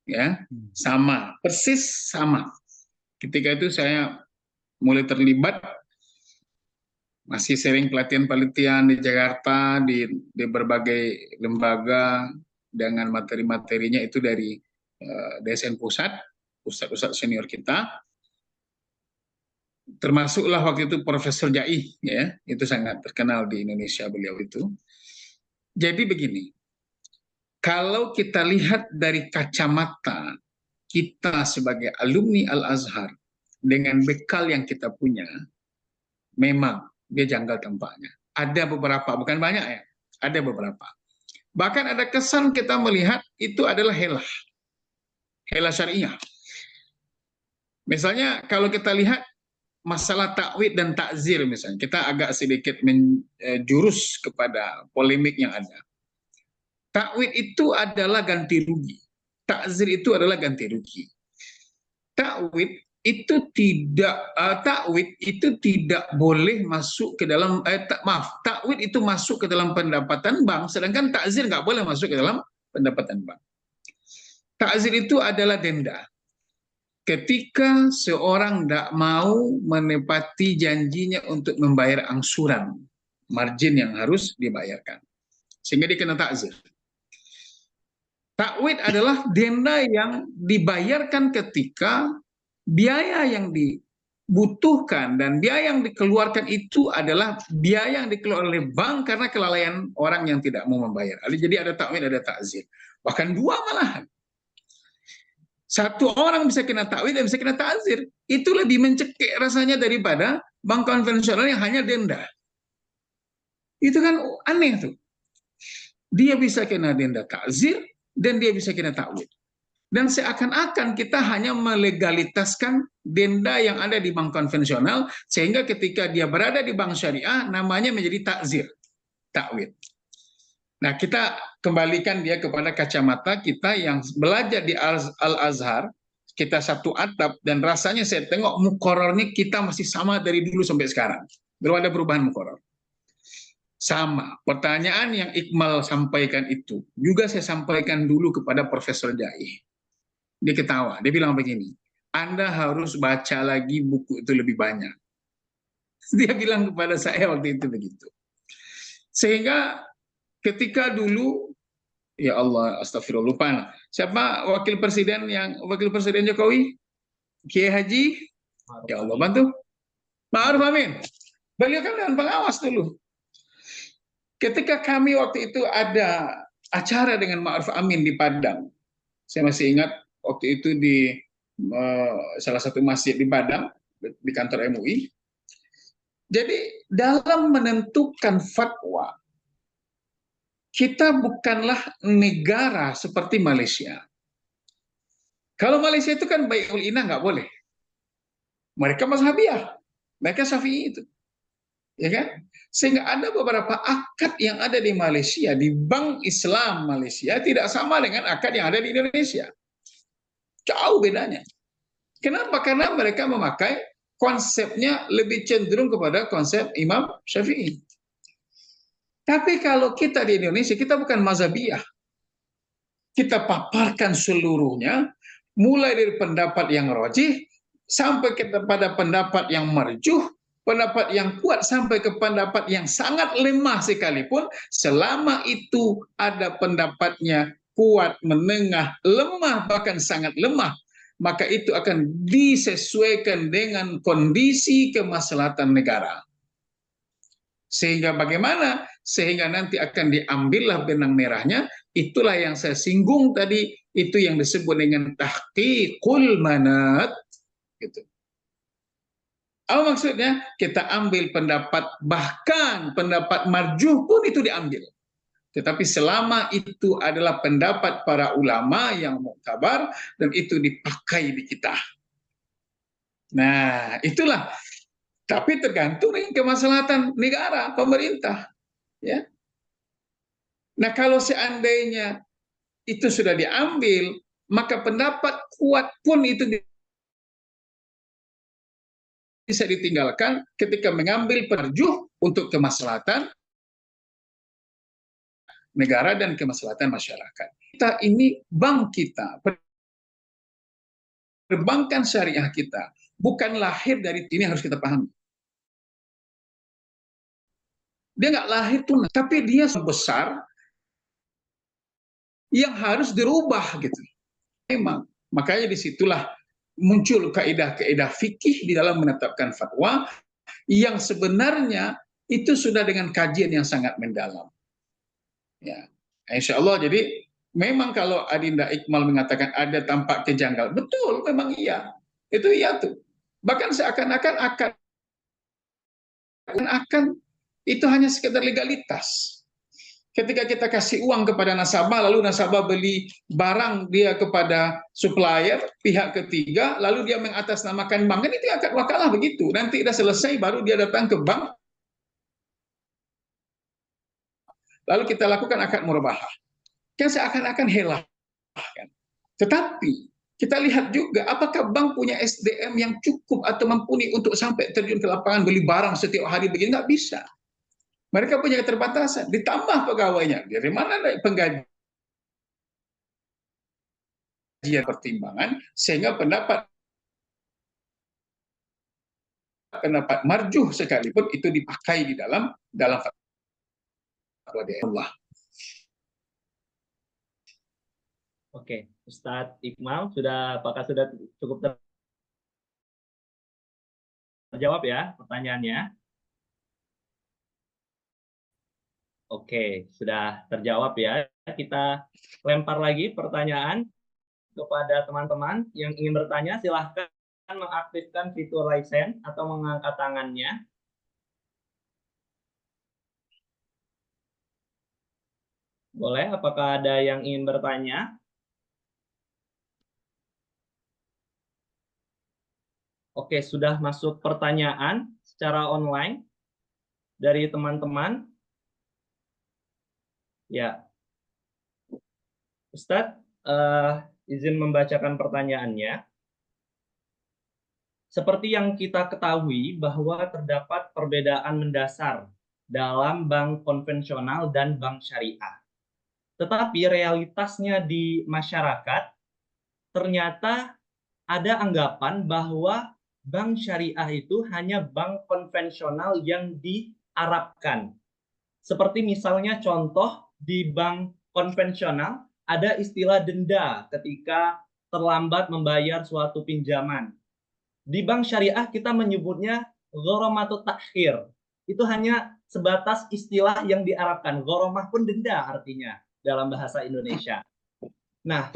Ya, sama, persis sama. Ketika itu saya mulai terlibat, masih sering pelatihan-pelatihan di Jakarta, di berbagai lembaga, dengan materi-materinya itu dari DSN Pusat, ustadz-ustadz senior kita. Termasuklah waktu itu Profesor Jai, ya, itu sangat terkenal di Indonesia beliau itu. Jadi begini, kalau kita lihat dari kacamata kita sebagai alumni Al-Azhar dengan bekal yang kita punya, memang dia janggal tampaknya. Ada beberapa, bukan banyak ya, ada beberapa. Bahkan ada kesan kita melihat itu adalah helah syariah. Misalnya kalau kita lihat masalah takwid dan takzir misalnya, kita agak sedikit menjurus kepada polemik yang ada. Takwid itu adalah ganti rugi. Takzir itu adalah ganti rugi. Takwid itu tidak boleh masuk ke dalam takwid itu masuk ke dalam pendapatan bank, sedangkan takzir nggak boleh masuk ke dalam pendapatan bank. Takzir itu adalah denda. Ketika seorang tidak mau menepati janjinya untuk membayar angsuran, margin yang harus dibayarkan, sehingga dikena takzir. Takwid adalah denda yang dibayarkan ketika biaya yang dibutuhkan dan biaya yang dikeluarkan itu adalah biaya yang dikeluarkan oleh bank karena kelalaian orang yang tidak mau membayar. Jadi ada takwid, ada takzir. Bahkan dua malahan. Satu orang bisa kena takwid dan bisa kena takzir. Itu lebih mencekik rasanya daripada bank konvensional yang hanya denda. Itu kan aneh tuh. Dia bisa kena denda takzir, dan dia bisa kita takwil. Dan seakan-akan kita hanya melegalitaskan denda yang ada di bank konvensional, sehingga ketika dia berada di bank syariah, namanya menjadi takzir, takwil. Nah, kita kembalikan dia kepada kacamata kita yang belajar di Al-Azhar, kita satu atap, dan rasanya saya tengok mukorornya kita masih sama dari dulu sampai sekarang. Belum ada perubahan mukoror. Sama, pertanyaan yang Iqmal sampaikan itu, juga saya sampaikan dulu kepada Profesor Jai. Dia ketawa, dia bilang begini, Anda harus baca lagi buku itu lebih banyak. Dia bilang kepada saya waktu itu begitu. Sehingga ketika dulu, ya Allah, astagfirullah, lupa. Siapa wakil presiden Jokowi? Kiai Haji? Ya Allah, bantu. Ma'ruf Amin. Beliau kan dewan pengawas dulu. Ketika kami waktu itu ada acara dengan Ma'ruf Amin di Padang, saya masih ingat waktu itu di salah satu masjid di Padang, di kantor MUI. Jadi dalam menentukan fatwa, kita bukanlah negara seperti Malaysia. Kalau Malaysia itu kan bai'ul inah nggak boleh. Mereka mazhabiyah, mereka syafi'i itu. Ya kan? Sehingga ada beberapa akad yang ada di Malaysia, di Bank Islam Malaysia, tidak sama dengan akad yang ada di Indonesia. Jauh bedanya. Kenapa? Karena mereka memakai konsepnya lebih cenderung kepada konsep Imam Syafi'i. Tapi kalau kita di Indonesia, kita bukan mazhabiyah. Kita paparkan seluruhnya, mulai dari pendapat yang rajih, sampai kepada pendapat yang marjuh, pendapat yang kuat, sampai ke pendapat yang sangat lemah sekalipun, selama itu ada pendapatnya kuat, menengah, lemah, bahkan sangat lemah, maka itu akan disesuaikan dengan kondisi kemaslahatan negara. Sehingga bagaimana? Sehingga nanti akan diambillah benang merahnya, itulah yang saya singgung tadi, itu yang disebut dengan tahqiqul manat. Gitu. Apa maksudnya? Kita ambil pendapat, bahkan pendapat marjuh pun itu diambil. Tetapi selama itu adalah pendapat para ulama yang muktabar dan itu dipakai di kita. Nah, itulah. Tapi tergantung dengan kemaslahatan negara, pemerintah. Ya. Nah, kalau seandainya itu sudah diambil, maka pendapat kuat pun itu bisa ditinggalkan ketika mengambil perjuh untuk kemaslahatan negara dan kemaslahatan masyarakat. Kita ini bank kita, perbankan syariah kita, bukan lahir dari ini, harus kita pahami. Dia nggak lahir tuh, tapi dia besar yang harus dirubah gitu. Memang, makanya disitulah muncul kaidah-kaidah fikih di dalam menetapkan fatwa yang sebenarnya itu sudah dengan kajian yang sangat mendalam. Ya, insya Allah. Jadi memang kalau Adinda Iqmal mengatakan ada tampak kejanggalan, betul, memang iya. Itu iya tuh. Bahkan seakan-akan itu hanya sekedar legalitas. Ketika kita kasih uang kepada nasabah, lalu nasabah beli barang dia kepada supplier, pihak ketiga, lalu dia mengatasnamakan bank, kan itu akad wakalah begitu. Nanti sudah selesai, baru dia datang ke bank, lalu kita lakukan akad murabahah. Kan seakan-akan helah. Tetapi kita lihat juga apakah bank punya SDM yang cukup atau mumpuni untuk sampai terjun ke lapangan beli barang setiap hari begini? Nggak bisa. Mereka punya keterbatasan. Ditambah pegawainya. Dari mana ada penggajian pertimbangan sehingga pendapat marjuh sekalipun itu dipakai di dalam fatwa Allah. Oke, Ustadz Iqmal, apakah sudah cukup terjawab ya pertanyaannya? Oke, sudah terjawab ya. Kita lempar lagi pertanyaan kepada teman-teman yang ingin bertanya. Silahkan mengaktifkan fitur raise hand atau mengangkat tangannya. Boleh, apakah ada yang ingin bertanya? Oke, sudah masuk pertanyaan secara online dari teman-teman. Ya, Ustadz, izin membacakan pertanyaannya. Seperti yang kita ketahui bahwa terdapat perbedaan mendasar dalam bank konvensional dan bank syariah. Tetapi realitasnya di masyarakat ternyata ada anggapan bahwa bank syariah itu hanya bank konvensional yang diarabkan. Seperti misalnya contoh di bank konvensional ada istilah denda ketika terlambat membayar suatu pinjaman. Di bank syariah kita menyebutnya gharamatut takhir. Itu hanya sebatas istilah yang diarabkan. Gharamah pun denda artinya dalam bahasa Indonesia. Nah,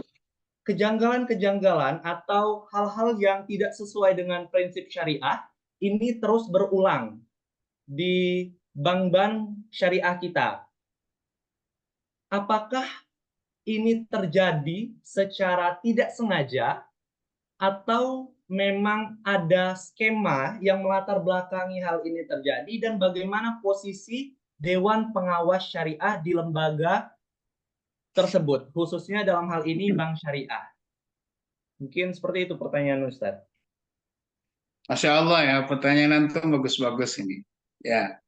kejanggalan-kejanggalan atau hal-hal yang tidak sesuai dengan prinsip syariah ini terus berulang di bank-bank syariah kita. Apakah ini terjadi secara tidak sengaja atau memang ada skema yang melatar belakangi hal ini terjadi, dan bagaimana posisi Dewan Pengawas Syariah di lembaga tersebut, khususnya dalam hal ini bank syariah? Mungkin seperti itu pertanyaan Ustadz. Masya Allah ya, pertanyaan itu bagus-bagus ini. Ya,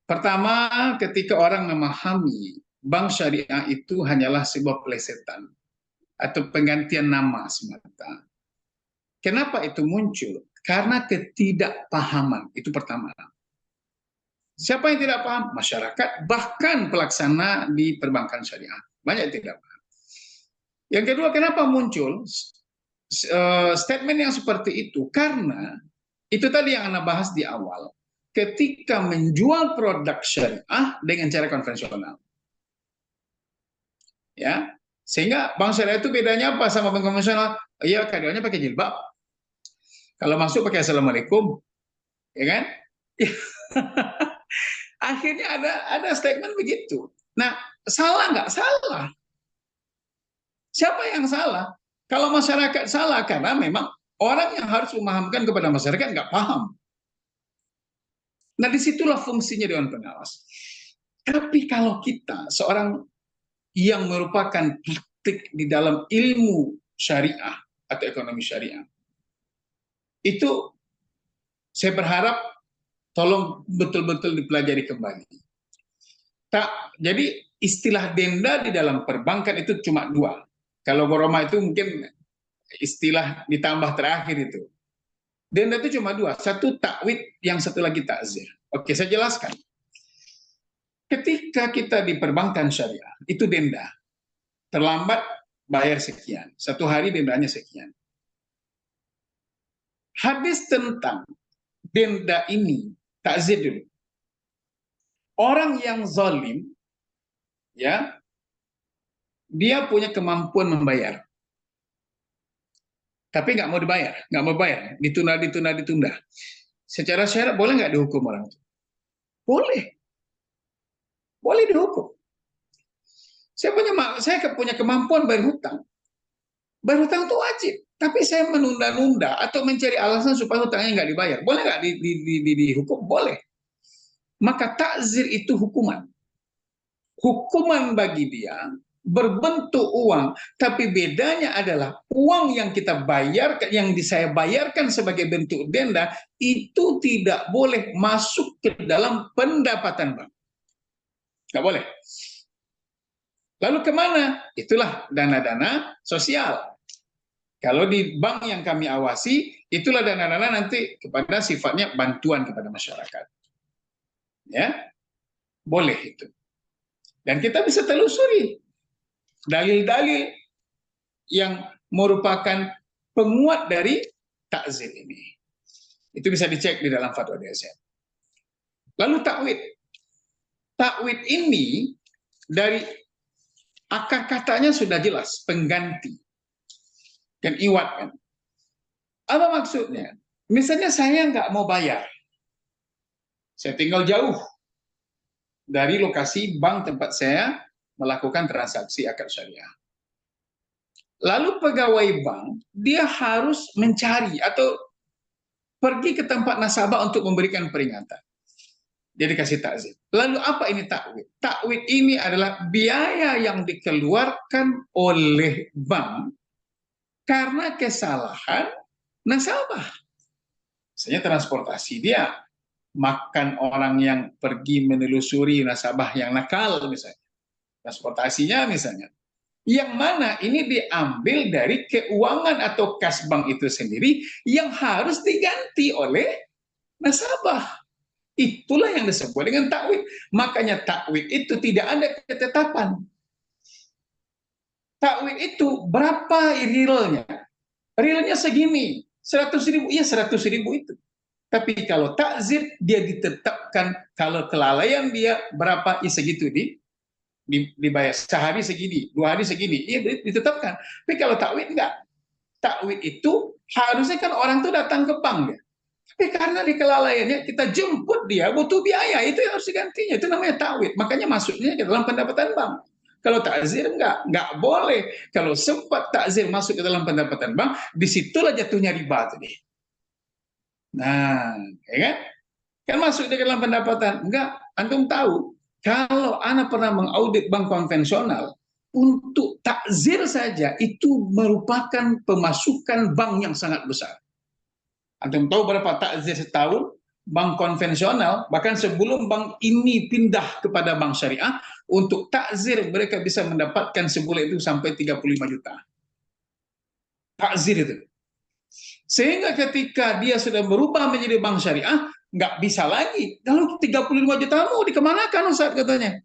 pertama ketika orang memahami bank syariah itu hanyalah sebuah plesetan atau penggantian nama semata. Kenapa itu muncul? Karena ketidakpahaman, itu pertama. Siapa yang tidak paham? Masyarakat, bahkan pelaksana di perbankan syariah. Banyak yang tidak paham. Yang kedua, kenapa muncul statement yang seperti itu? Karena itu tadi yang Anda bahas di awal. Ketika menjual produk syariah dengan cara konvensional. Ya, sehingga bank syariah itu bedanya apa sama bank konvensional? Iya, karyawannya pakai jilbab. Kalau masuk pakai assalamualaikum, ya kan? Akhirnya ada statement begitu. Nah, salah nggak? Salah. Siapa yang salah? Kalau masyarakat salah, karena memang orang yang harus memahamkan kepada masyarakat nggak paham. Nah, disitulah fungsinya Dewan Pengawas. Tapi kalau kita, seorang yang merupakan praktik di dalam ilmu syariah atau ekonomi syariah, itu saya berharap tolong betul-betul dipelajari kembali. Jadi istilah denda di dalam perbankan itu cuma dua. Kalau gharama itu mungkin istilah ditambah terakhir itu. Denda itu cuma dua. Satu takwid, yang satu lagi takzir. Oke, saya jelaskan. Ketika kita di perbankan syariah, itu denda. Terlambat bayar sekian. Satu hari dendanya sekian. Hadis tentang denda ini, takzir dulu. Orang yang zalim, ya, dia punya kemampuan membayar, tapi nggak mau dibayar, nggak mau bayar, ditunda. Secara syariat boleh nggak dihukum orang itu? Boleh dihukum. Saya punya kemampuan bayar hutang. Bayar hutang itu wajib, tapi saya menunda-nunda atau mencari alasan supaya hutangnya nggak dibayar. Boleh nggak dihukum? Boleh. Maka takzir itu hukuman. Hukuman bagi dia berbentuk uang, tapi bedanya adalah uang yang kita bayar, yang saya bayarkan sebagai bentuk denda, itu tidak boleh masuk ke dalam pendapatan bank. Nggak boleh. Lalu kemana? Itulah dana-dana sosial. Kalau di bank yang kami awasi, itulah dana-dana nanti kepada sifatnya bantuan kepada masyarakat. Ya, boleh itu. Dan kita bisa telusuri dalil-dalil yang merupakan penguat dari takzir ini. Itu bisa dicek di dalam fatwa DSN. Lalu takwid. Takwid ini dari akar katanya sudah jelas, pengganti. Dan iwat kan. Apa maksudnya? Misalnya saya nggak mau bayar. Saya tinggal jauh dari lokasi bank tempat saya melakukan transaksi akad syariah. Lalu pegawai bank, dia harus mencari atau pergi ke tempat nasabah untuk memberikan peringatan. Dia dikasih takzir. Lalu apa ini takwid? Takwid ini adalah biaya yang dikeluarkan oleh bank karena kesalahan nasabah. Misalnya transportasi dia, makan orang yang pergi menelusuri nasabah yang nakal misalnya. Transportasinya misalnya. Yang mana ini diambil dari keuangan atau kas bank itu sendiri yang harus diganti oleh nasabah. Itulah yang disebut dengan takwid. Makanya takwid itu tidak ada ketetapan. Takwid itu berapa realnya? Realnya segini, 100.000, ya 100.000 itu. Tapi kalau takzir dia ditetapkan, kalau kelalaian dia berapa, ya segitu dibayar. Sehari segini, 2 hari segini, iya ditetapkan. Tapi kalau takwid enggak. Takwid itu harusnya kan orang tuh datang ke bank ya. Tapi karena di kelalaiannya kita jemput dia, butuh biaya, itu yang harus digantinya. Itu namanya takwid. Makanya masuknya ke dalam pendapatan bank. Kalau takzir enggak boleh. Kalau sempat takzir masuk ke dalam pendapatan bank, disitulah jatuhnya riba tadi. Nah, ya kan? Kan masuk ke dalam pendapatan. Enggak, antum tahu, kalau Anda pernah mengaudit bank konvensional, untuk takzir saja itu merupakan pemasukan bank yang sangat besar. Antum tahu berapa takzir setahun? Bank konvensional, bahkan sebelum bank ini pindah kepada bank syariah, untuk takzir mereka bisa mendapatkan sebulan itu sampai 35 juta. Takzir itu. Sehingga ketika dia sudah berubah menjadi bank syariah, nggak bisa lagi. Lalu 35 juta mau dikemanakan Ustaz katanya?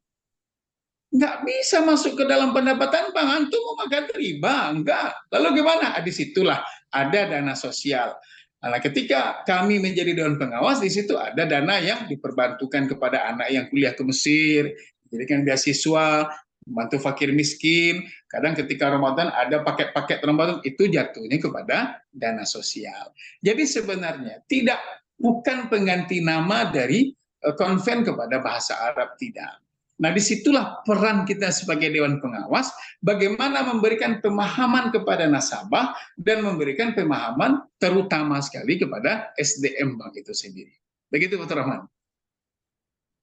Nggak bisa masuk ke dalam pendapatan bank, antum mau makan riba, enggak. Lalu gimana? Disitulah ada dana sosial. Nah, ketika kami menjadi dewan pengawas, di situ ada dana yang diperbantukan kepada anak yang kuliah ke Mesir, jadikan beasiswa, membantu fakir miskin. Kadang ketika Ramadan ada paket-paket Ramadan, itu jatuhnya kepada dana sosial. Jadi sebenarnya bukan pengganti nama dari konven kepada bahasa Arab, tidak. Nah, disitulah peran kita sebagai Dewan Pengawas, bagaimana memberikan pemahaman kepada nasabah dan memberikan pemahaman terutama sekali kepada SDM bank itu sendiri. Begitu, Pak Rahman.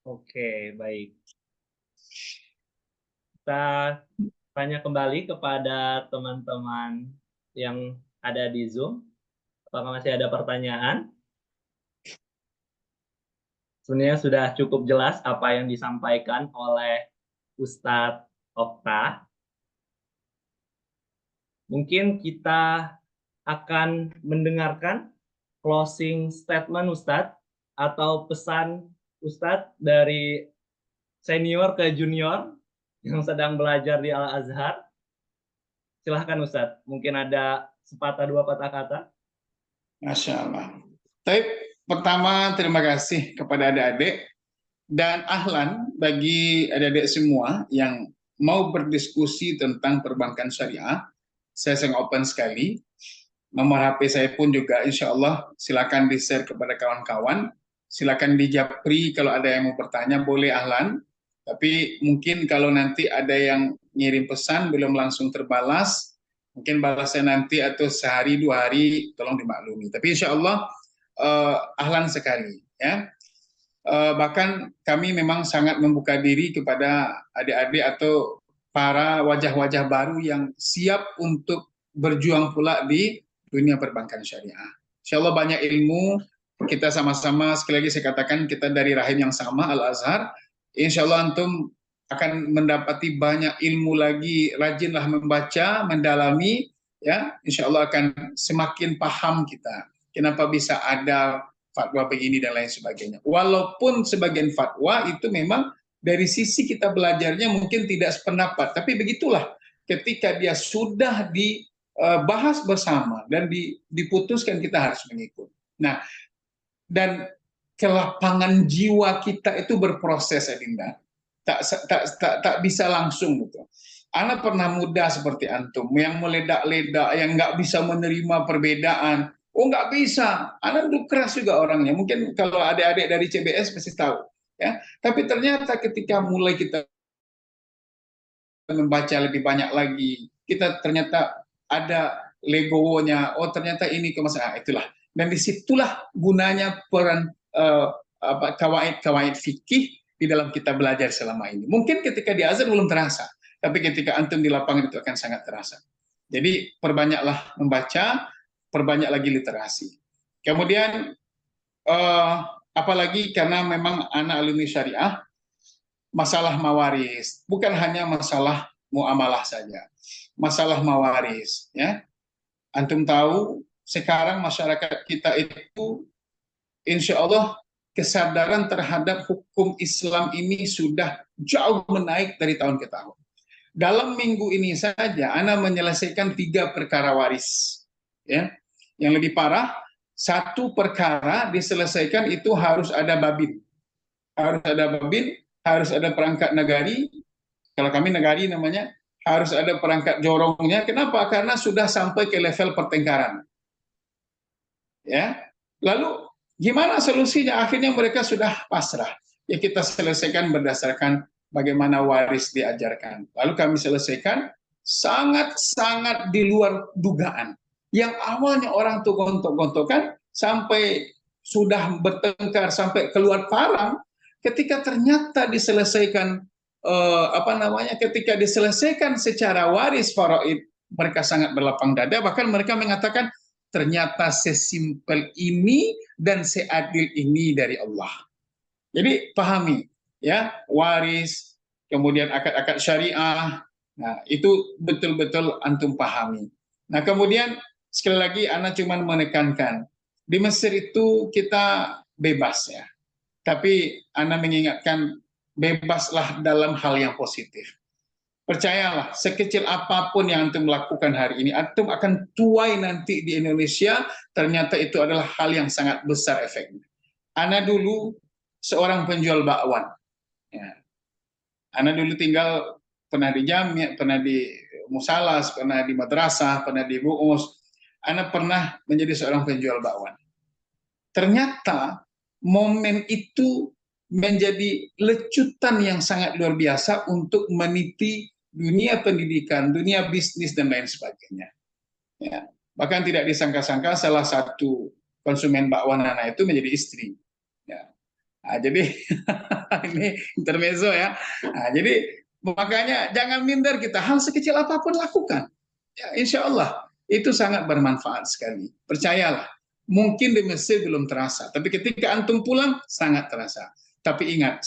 Oke, baik. Kita tanya kembali kepada teman-teman yang ada di Zoom. Apakah masih ada pertanyaan? Sebenarnya sudah cukup jelas apa yang disampaikan oleh Ustadz Okta. Mungkin kita akan mendengarkan closing statement Ustadz atau pesan Ustadz dari senior ke junior yang sedang belajar di Al-Azhar. Silahkan Ustadz, mungkin ada sepatah dua patah kata. Masya Allah. Tapi pertama terima kasih kepada adik-adik dan ahlan bagi adik-adik semua yang mau berdiskusi tentang perbankan syariah. Saya sangat open sekali. Nomor HP saya pun juga insya Allah silakan di-share kepada kawan-kawan. Silakan dijapri kalau ada yang mau bertanya, boleh ahlan. Tapi mungkin kalau nanti ada yang ngirim pesan belum langsung terbalas, mungkin balasnya nanti atau sehari 2 hari, tolong dimaklumi. Tapi insya Allah ahlan sekali. Ya. Bahkan kami memang sangat membuka diri kepada adik-adik atau para wajah-wajah baru yang siap untuk berjuang pula di dunia perbankan syariah. Insya Allah banyak ilmu, kita sama-sama, sekali lagi saya katakan kita dari rahim yang sama, Al-Azhar. Insya Allah antum akan mendapati banyak ilmu lagi, rajinlah membaca, mendalami, ya, insya Allah akan semakin paham kita. Kenapa bisa ada fatwa begini dan lain sebagainya. Walaupun sebagian fatwa itu memang dari sisi kita belajarnya mungkin tidak sependapat, tapi begitulah ketika dia sudah dibahas bersama dan diputuskan kita harus mengikut. Nah, dan kelapangan jiwa kita itu berproses, Adinda. Tak bisa langsung gitu. Ana pernah muda seperti antum yang meledak-ledak, yang nggak bisa menerima perbedaan. Oh nggak bisa, Ana dulu keras juga orangnya. Mungkin kalau adik-adik dari CBS pasti tahu, ya. Tapi ternyata ketika mulai kita membaca lebih banyak lagi. Kita ternyata ada legowonya, oh ternyata ini kemasan, itulah. Dan disitulah gunanya peran kawaid fikih di dalam kita belajar selama ini. Mungkin ketika di Azhar belum terasa, tapi ketika antum di lapangan itu akan sangat terasa. Jadi perbanyaklah membaca, perbanyak lagi literasi. Kemudian apalagi karena memang anak alumni syariah, masalah mawaris bukan hanya masalah muamalah saja, masalah mawaris, ya. Antum tahu sekarang masyarakat kita itu, insya Allah kesadaran terhadap hukum Islam ini sudah jauh menaik dari tahun ke tahun. Dalam minggu ini saja, Ana menyelesaikan 3 perkara waris, ya. Yang lebih parah, 1 perkara diselesaikan itu harus ada babin, harus ada perangkat nagari. Kalau kami nagari namanya, harus ada perangkat jorongnya. Kenapa? Karena sudah sampai ke level pertengkaran. Ya. Lalu gimana solusinya? Akhirnya mereka sudah pasrah. Ya kita selesaikan berdasarkan bagaimana waris diajarkan. Lalu kami selesaikan sangat-sangat di luar dugaan. Yang awalnya orang tuh gontok-gontokan sampai sudah bertengkar sampai keluar parang, ketika ternyata diselesaikan ketika diselesaikan secara waris faraid, mereka sangat berlapang dada, bahkan mereka mengatakan ternyata sesimpel ini dan seadil ini dari Allah. Jadi pahami, ya, waris, kemudian akad-akad syariah, nah itu betul-betul antum pahami. Nah kemudian sekali lagi Ana cuma menekankan, di Mesir itu kita bebas, ya, tapi Ana mengingatkan bebaslah dalam hal yang positif. Percayalah, sekecil apapun yang antum lakukan hari ini, antum akan tuai nanti di Indonesia, ternyata itu adalah hal yang sangat besar efeknya. Ana dulu seorang penjual bakwan. Ya. Ana dulu tinggal, pernah di Jami', pernah di Musalas, pernah di madrasah, pernah di Bu'us. Ana pernah menjadi seorang penjual bakwan. Ternyata momen itu menjadi lecutan yang sangat luar biasa untuk meniti dunia pendidikan, dunia bisnis, dan lain sebagainya. Ya. Bahkan tidak disangka-sangka salah satu konsumen bakwan Ana itu menjadi istri. Ya. Nah, jadi ini intermezzo, ya. Nah, jadi makanya jangan minder kita, hal sekecil apapun lakukan. Ya, insya Allah itu sangat bermanfaat sekali. Percayalah. Mungkin di Mesir belum terasa, tapi ketika antum pulang sangat terasa. Tapi ingat,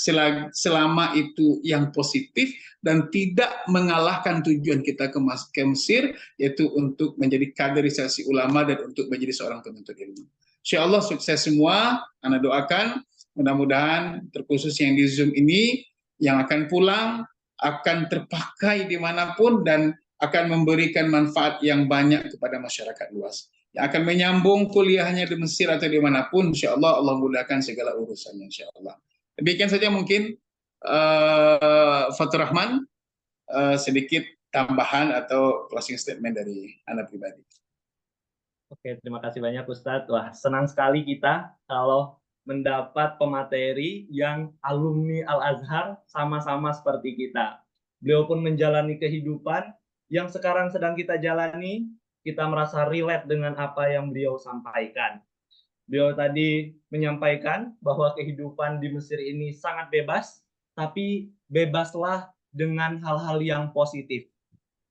selama itu yang positif dan tidak mengalahkan tujuan kita ke Mesir, yaitu untuk menjadi kaderisasi ulama dan untuk menjadi seorang penuntut ilmu. Insya Allah sukses semua. Ana doakan mudah-mudahan terkhusus yang di Zoom ini, yang akan pulang akan terpakai dimanapun dan akan memberikan manfaat yang banyak kepada masyarakat luas. Yang akan menyambung kuliahnya di Mesir atau dimanapun, insya Allah Allah mudahkan segala urusannya, insya Allah. Demikian saja mungkin Fatur Rahman, sedikit tambahan atau closing statement dari Anda pribadi. Oke, terima kasih banyak Ustadz. Wah, senang sekali kita kalau mendapat pemateri yang alumni Al-Azhar sama-sama seperti kita. Beliau pun menjalani kehidupan yang sekarang sedang kita jalani, kita merasa relate dengan apa yang beliau sampaikan. Beliau tadi menyampaikan bahwa kehidupan di Mesir ini sangat bebas, tapi bebaslah dengan hal-hal yang positif.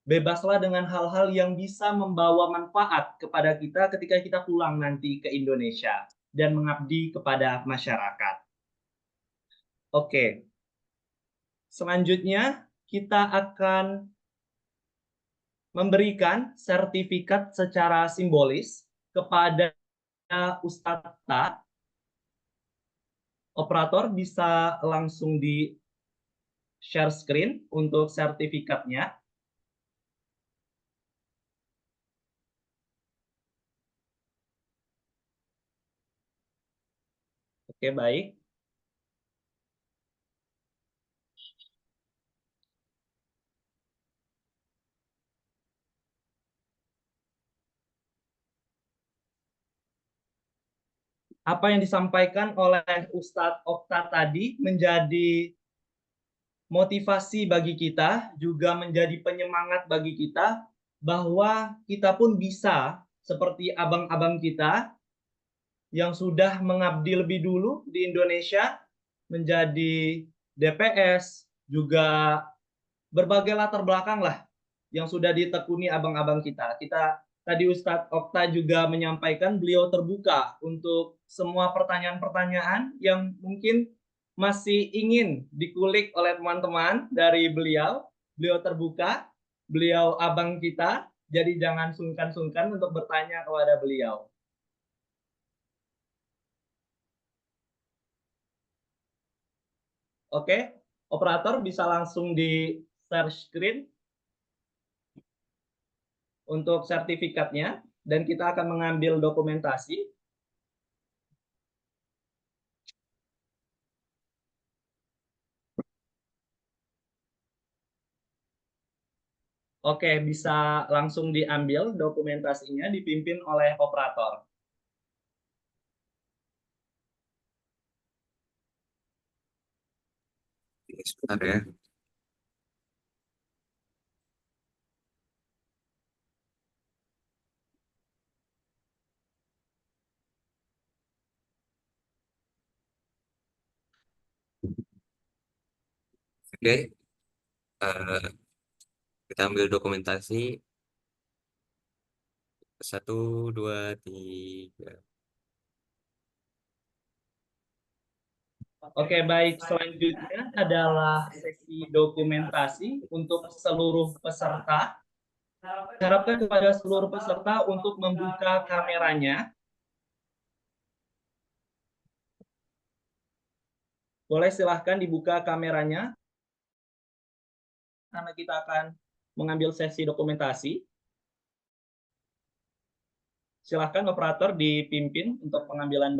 Bebaslah dengan hal-hal yang bisa membawa manfaat kepada kita ketika kita pulang nanti ke Indonesia dan mengabdi kepada masyarakat. Oke. Selanjutnya kita akan memberikan sertifikat secara simbolis kepada Ustadz Ta. Operator bisa langsung di share screen untuk sertifikatnya. Oke, baik. Apa yang disampaikan oleh Ustadz Okta tadi menjadi motivasi bagi kita, juga menjadi penyemangat bagi kita bahwa kita pun bisa seperti abang-abang kita yang sudah mengabdi lebih dulu di Indonesia, menjadi DPS, juga berbagai latar belakang lah yang sudah ditekuni abang-abang kita. Tadi Ustadz Okta juga menyampaikan beliau terbuka untuk semua pertanyaan-pertanyaan yang mungkin masih ingin dikulik oleh teman-teman dari beliau. Beliau terbuka, beliau abang kita, jadi jangan sungkan-sungkan untuk bertanya kepada beliau. Oke, operator bisa langsung di share screen untuk sertifikatnya, dan kita akan mengambil dokumentasi. Oke, bisa langsung diambil dokumentasinya, dipimpin oleh operator. Sebentar ya. Oke, kita ambil dokumentasi. 1, 2, 3. Oke, baik. Selanjutnya adalah sesi dokumentasi untuk seluruh peserta. Harapkan kepada seluruh peserta untuk membuka kameranya. Boleh silahkan dibuka kameranya, karena kita akan mengambil sesi dokumentasi. Silahkan operator dipimpin untuk pengambilan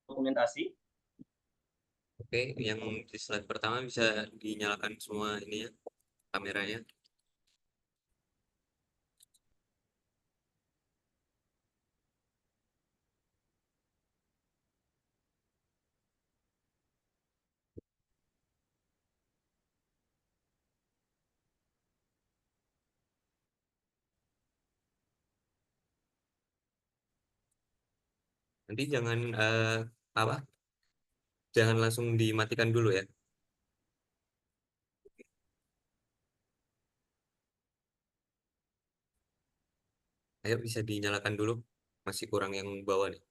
dokumentasi. Oke, yang di slide pertama bisa dinyalakan semua ini ya, kameranya. Nanti jangan jangan langsung dimatikan dulu ya. Ayo bisa dinyalakan dulu. Masih kurang yang bawah nih.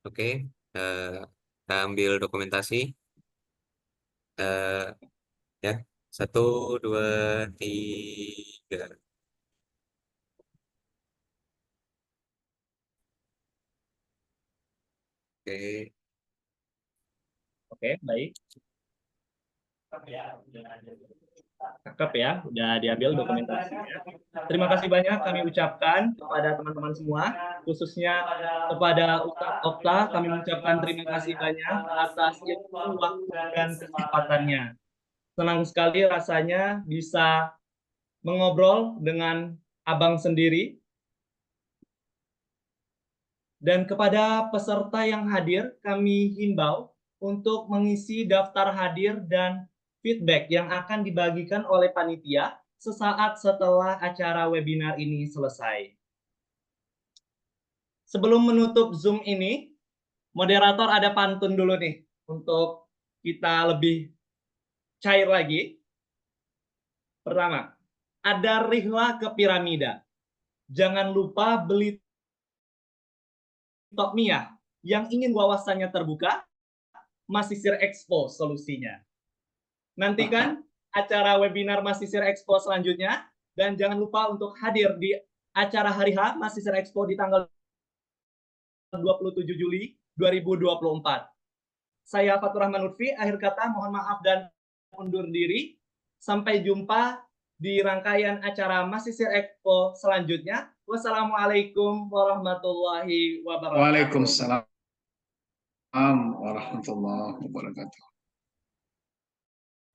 Oke, kita ambil dokumentasi. Ya, 1, 2, 3. Oke. Oke, baik. Cakep ya, udah diambil dokumentasinya. Terima kasih banyak kami ucapkan kepada teman-teman semua, khususnya kepada Ustadz Okta, kami mengucapkan terima kasih banyak atas waktu dan kesempatannya. Senang sekali rasanya bisa mengobrol dengan abang sendiri. Dan kepada peserta yang hadir, kami himbau untuk mengisi daftar hadir dan feedback yang akan dibagikan oleh panitia sesaat setelah acara webinar ini selesai. Sebelum menutup Zoom ini, moderator ada pantun dulu nih untuk kita lebih cair lagi. Pertama, ada rihla ke piramida. Jangan lupa beli Topmia. Yang ingin wawasannya terbuka, Masisir Expo solusinya. Nantikan acara webinar Masisir Expo selanjutnya, dan jangan lupa untuk hadir di acara Hari H Masisir Expo di tanggal 27 Juli 2024. Saya Fatur Rahman Lutfi, akhir kata mohon maaf dan undur diri. Sampai jumpa di rangkaian acara Masisir Expo selanjutnya. Wassalamualaikum warahmatullahi wabarakatuh. Waalaikumsalam warahmatullahi wabarakatuh.